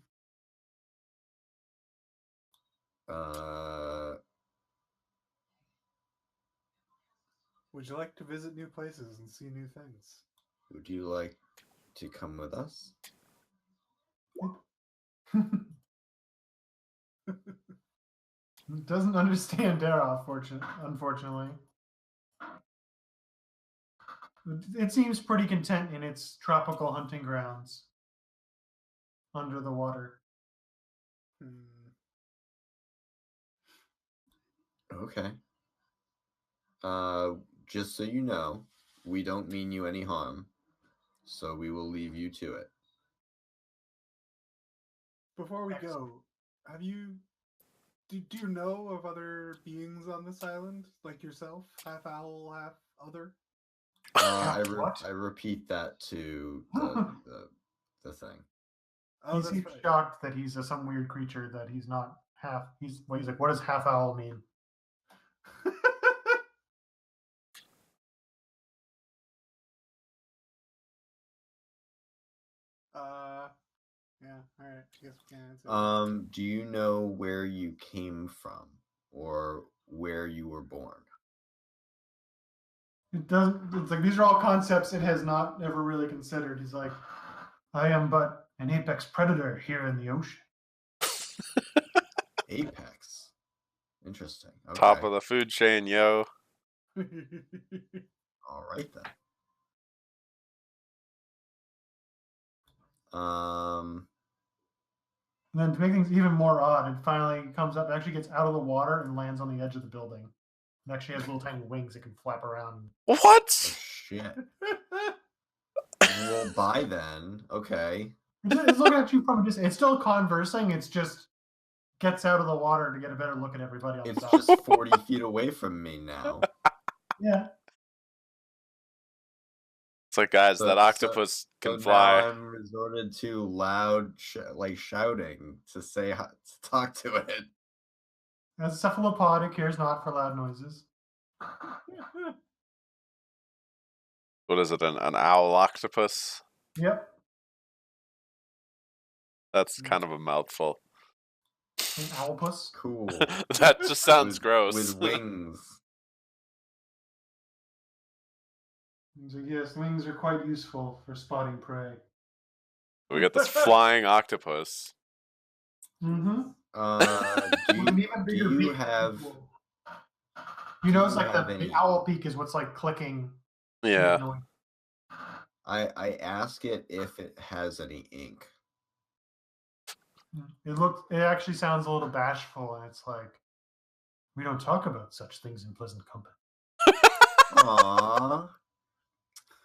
Would you like to visit new places and see new things? Would you like to come with us? Doesn't understand Dara, unfortunately. It seems pretty content in its tropical hunting grounds under the water. Okay. Just so you know, we don't mean you any harm, so we will leave you to it. Before we go, do you know of other beings on this island, like yourself, half owl, half other? I repeat that to the thing. Oh, he that's seems right. shocked that he's some weird creature that he's not half. He's like, what does half owl mean? Yeah, all right. I guess we can answer. Do you know where you came from or where you were born? It doesn't. It's like these are all concepts it has not ever really considered. He's like, I am but an apex predator here in the ocean. Apex. Interesting. Okay. Top of the food chain, yo. All right then. And then to make things even more odd, it finally comes up, actually gets out of the water and lands on the edge of the building. It actually has little tiny wings that can flap around. What? Oh, shit. Well, bye then. Okay. It's looking at you from just. It's still conversing. It's just gets out of the water to get a better look at everybody on the It's side. just 40 feet away from me now. Yeah. It's like, guys, that octopus can fly. Now I'm resorted to loud, shouting to to talk to it. As a cephalopod, it cares not for loud noises. What is it, an owl octopus? Yep. That's kind of a mouthful. An owlpus. Cool. That just sounds gross. With wings. So yes, wings are quite useful for spotting prey. We got this flying octopus. Mm-hmm. Do you have? You know, it's like the owl beak is what's like clicking. Yeah. I ask it if it has any ink. It actually sounds a little bashful, and it's like, we don't talk about such things in pleasant company. Aww.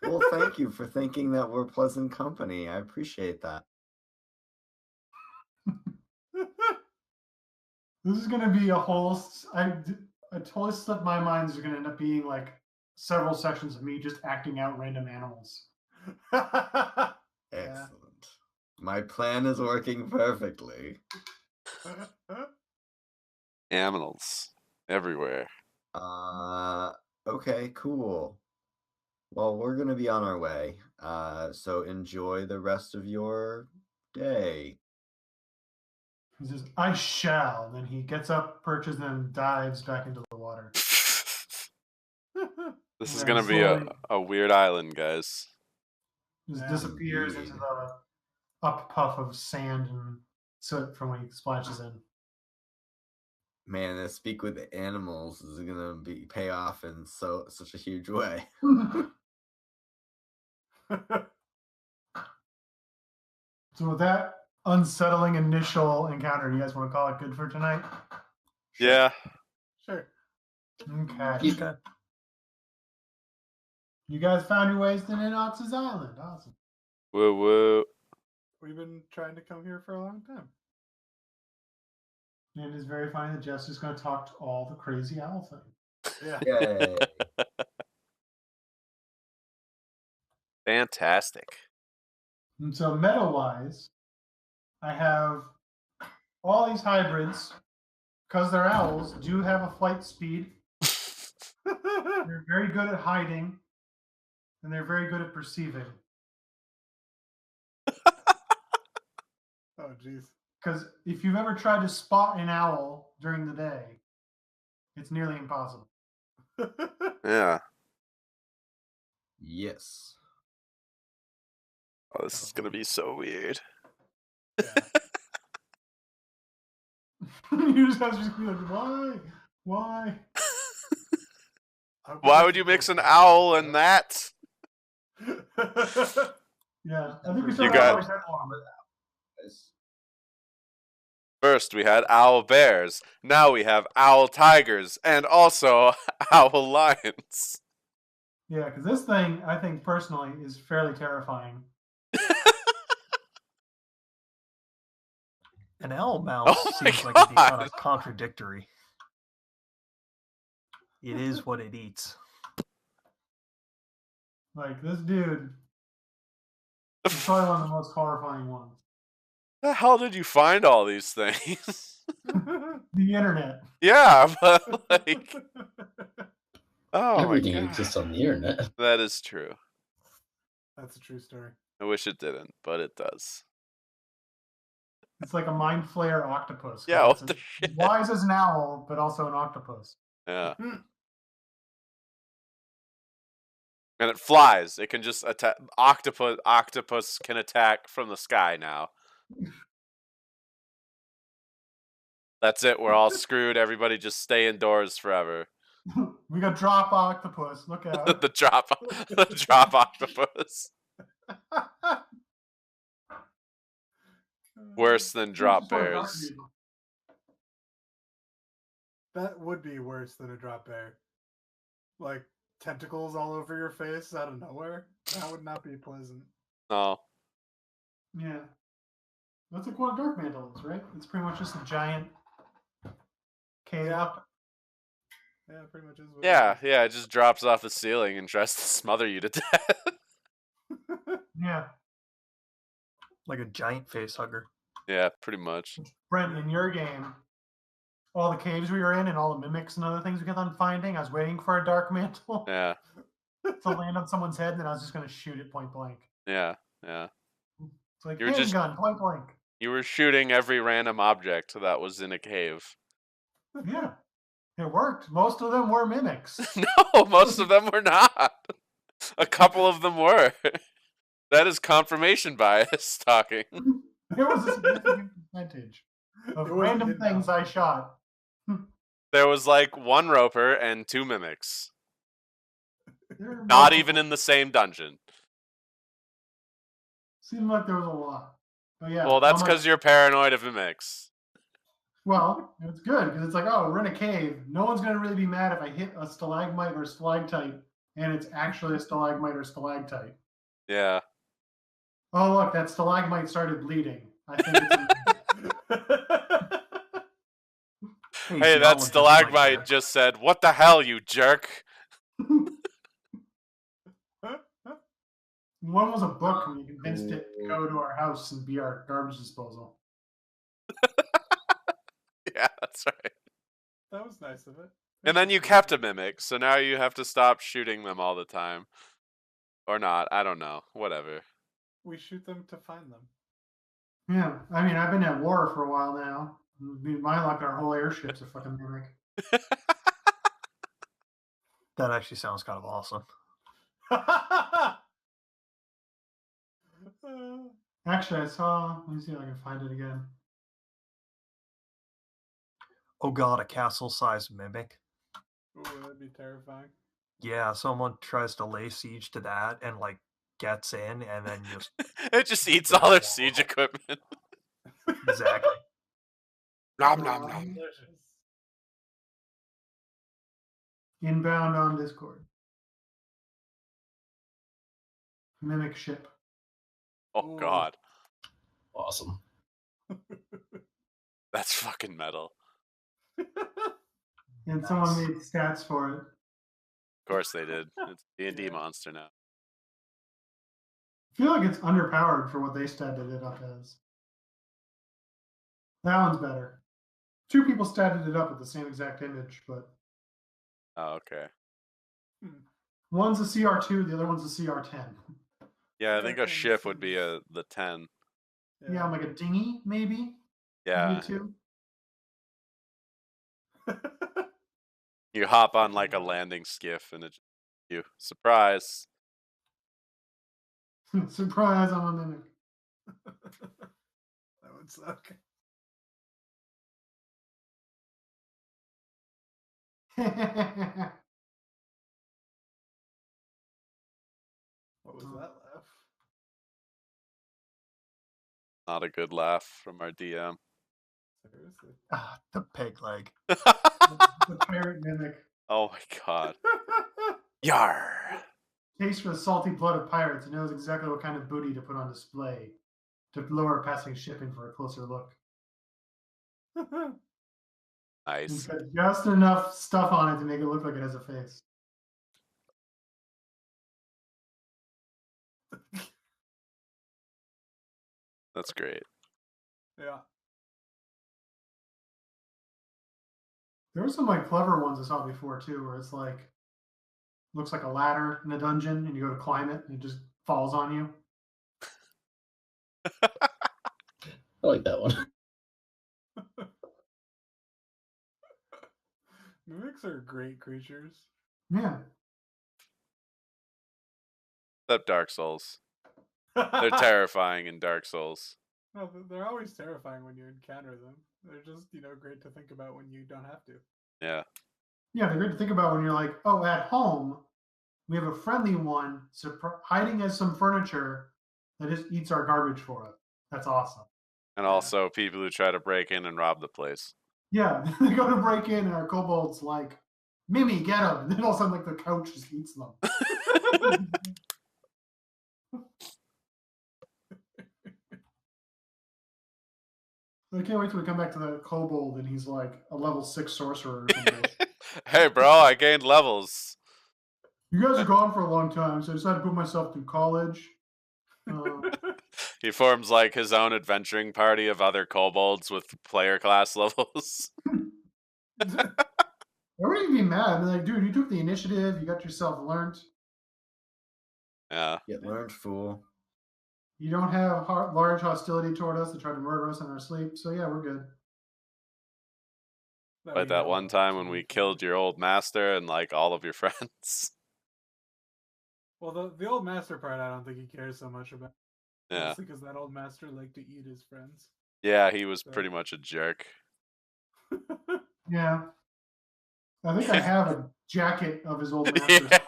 Well, thank you for thinking that we're pleasant company. I appreciate that. This is going to be a whole. I totally slipped my mind. There's going to end up being like several sections of me just acting out random animals. Excellent. My plan is working perfectly. Aminals everywhere. Okay, cool. Well, we're gonna be on our way. So enjoy the rest of your day. He says, I shall. Then he gets up, perches, and dives back into the water. This is gonna be a weird island, guys. Just disappears into the up puff of sand and soot from when he splashes in. Man, that speak with the animals is gonna pay off in such a huge way. So with that unsettling initial encounter, you guys want to call it good for tonight? Sure. Yeah. Sure. Okay. You guys found your ways to Ninox's Island. Awesome. Woo woo. We've been trying to come here for a long time. And it's very funny that Jeff's just going to talk to all the crazy owl things. Yeah. Yay. Fantastic. And so meta-wise, I have all these hybrids, because they're owls, do have a flight speed. They're very good at hiding, and they're very good at perceiving. Oh, jeez. Because if you've ever tried to spot an owl during the day, it's nearly impossible. Yeah. Yes. Oh, this is gonna be so weird. Yeah. You just have to be like, why? Why? Why would you mix an owl and that? Yeah, I think we still You got got- like that one. Yes. First, we had owl bears. Now we have owl tigers, and also owl lions. Yeah, because this thing, I think personally, is fairly terrifying. An owl mouse Oh my seems like it'd be kind God. of contradictory. It is what it eats. Like, this dude is probably one of the most horrifying ones. The hell did you find all these things? The internet. Yeah, but like, oh Everything my God. exists on the internet. That is true. That's a true story. I wish it didn't, but it does. It's like a mind flayer octopus. Yeah, It's what the shit? wise as an owl, but also an octopus. Yeah. And it flies. It can just attack. Octopus can attack from the sky now. That's it. We're all screwed. Everybody just stay indoors forever. We got drop octopus. Look out. the drop octopus. Worse than drop bears. That would be worse than a drop bear. Like tentacles all over your face out of nowhere. That would not be pleasant. Oh, Yeah. That's like what a dark mantle is, right? It's pretty much just a giant cave. Yeah. Yeah, pretty much is what yeah, it is. yeah. It just drops off the ceiling and tries to smother you to death. Yeah. Like a giant face hugger. Yeah, pretty much. Brent, in your game, all the caves we were in and all the mimics and other things we kept on finding, I was waiting for a dark mantle Yeah, to land on someone's head, and then I was just going to shoot it point blank. yeah, yeah. It's like You were just- handgun, point blank. You were shooting every random object that was in a cave. Yeah. It worked. Most of them were mimics. No, most of them were not. A couple of them were. That is confirmation bias talking. There was a significant percentage of It wasn't random hidden things out. I shot. There was like one roper and two mimics. There were Not multiple. even in the same dungeon. Seemed like there was a lot. But yeah. Well, that's I'm like, because you're paranoid of mimics. well, it's good because it's like, oh, we're in a cave. No one's going to really be mad if I hit a stalagmite or stalactite and it's actually a stalagmite or stalactite. Yeah. Oh, look, that stalagmite started bleeding. I think it's Hey, that stalagmite just said, "What the hell, you jerk?" One was a book and we convinced it to go to our house and be our garbage disposal. Yeah, that's right. That was nice of it. And then you kept a mimic, so now you have to stop shooting them all the time. Or not, I don't know. Whatever. We shoot them to find them. Yeah, I mean, I've been at war for a while now. My luck, our whole airship's a fucking mimic. That actually sounds kind of awesome. Actually, I saw. Let me see if I can find it again. Oh god, a castle-sized mimic. Ooh, that'd be terrifying. Yeah, someone tries to lay siege to that and like gets in and then just It just eats all their siege equipment. exactly. Nom nom nom. Delicious. Inbound on Discord. Mimic ship. Oh Ooh. god. Awesome. That's fucking metal. And someone Nice. made stats for it. Of course they did. It's a D&D monster now. I feel like it's underpowered for what they statted it up as. That one's better. 2 people statted it up with the same exact image, but Oh, okay. one's a CR2, the other one's a CR10. Yeah, I think a CR10 ship would be seems- the 10. Yeah, like a dinghy, maybe. Yeah. Maybe 2. You hop on like a landing skiff and it you surprise. Surprise, I'm a mimic. That would suck. What was that laugh? Not a good laugh from our DM. Seriously. Ah, the peg leg. The pirate mimic. Oh my god. Yar. Taste for the salty blood of pirates and knows exactly what kind of booty to put on display to lure a passing ship in for a closer look. It's Nice. got just enough stuff on it to make it look like it has a face. That's great. Yeah. There were some like clever ones I saw before too, where it's like looks like a ladder in a dungeon, and you go to climb it, and it just falls on you. I like that one. Mimics are great creatures. Yeah, Except Dark Souls. They're terrifying in Dark Souls. No, they're always terrifying when you encounter them. They're just, great to think about when you don't have to. Yeah. yeah, they're great to think about when you're like, oh, at home we have a friendly one hiding as some furniture that just eats our garbage for us. That's awesome. And also people who try to break in and rob the place. Yeah, they go to break in, and our kobold's like, Mimi, get him. And then all of a sudden, like, the couch just eats them. I can't wait till we come back to the kobold, and he's like a level 6 sorcerer or something. Hey, bro, I gained levels. You guys are gone for a long time, so I decided to put myself through college. He forms like his own adventuring party of other kobolds with player class levels. I wouldn't even be mad. I'd be like, dude, you took the initiative, you got yourself learned. Yeah. Get learned, fool. You don't have large hostility toward us to try to murder us in our sleep, so yeah, we're good. Like that one time when we killed your old master and like all of your friends. Well, the old master part, I don't think he cares so much about. Yeah. Mostly because that old master liked to eat his friends. Yeah, he was pretty much a jerk. Yeah. I think I have a jacket of his old master.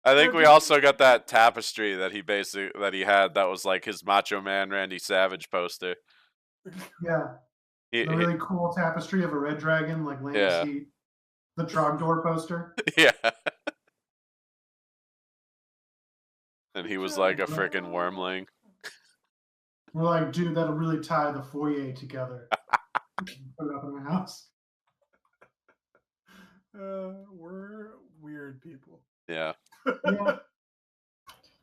I think we also got that tapestry that he had that was like his Macho Man Randy Savage poster. Yeah. A really cool tapestry of a red dragon, like laying a seat. The Trogdor poster. Yeah. And he was like a freaking wormling. We're like, dude, that'll really tie the foyer together. Put it up in my house. We're weird people. Yeah. Yeah. All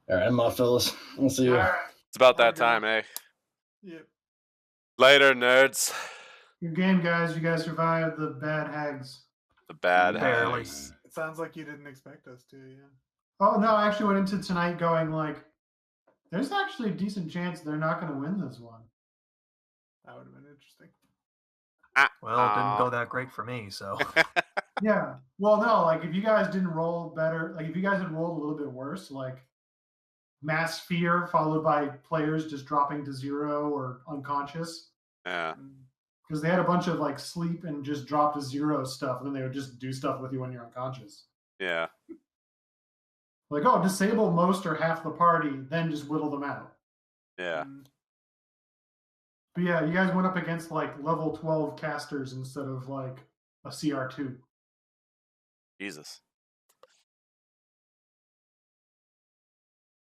right, I'm off, fellas. We'll see you. Right. It's about that time, eh? Yep. Later, nerds. Good game, guys. You guys survived the bad hags. The bad Barely. hags. It sounds like you didn't expect us to, yeah. Oh, no, I actually went into tonight going like, there's actually a decent chance they're not going to win this one. That would have been interesting. Well, it didn't go that great for me, so. Yeah. Well, no, like if you guys didn't roll better, like if you guys had rolled a little bit worse, like mass fear followed by players just dropping to 0 or unconscious. Yeah. Because they had a bunch of like sleep and just drop to 0 stuff, and then they would just do stuff with you when you're unconscious. Yeah. Like, oh, disable most or half the party, then just whittle them out. Yeah. But yeah, you guys went up against like level 12 casters instead of like a CR2. Jesus.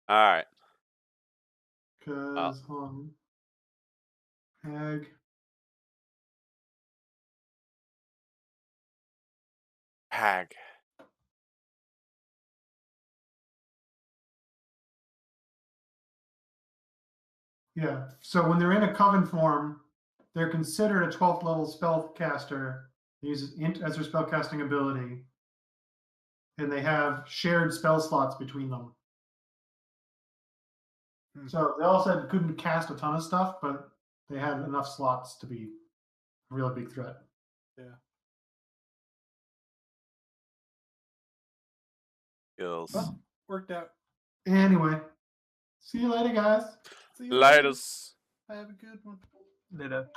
All right. Because hag Hag. Yeah. So when they're in a coven form, they're considered a 12th level spellcaster. They use int as their spellcasting ability, and they have shared spell slots between them. So they all said couldn't cast a ton of stuff, but they had enough slots to be a real big threat. Yeah. Skills. Well, worked out. Anyway, see you later, guys. See you later. Laters. Have a good one. Later.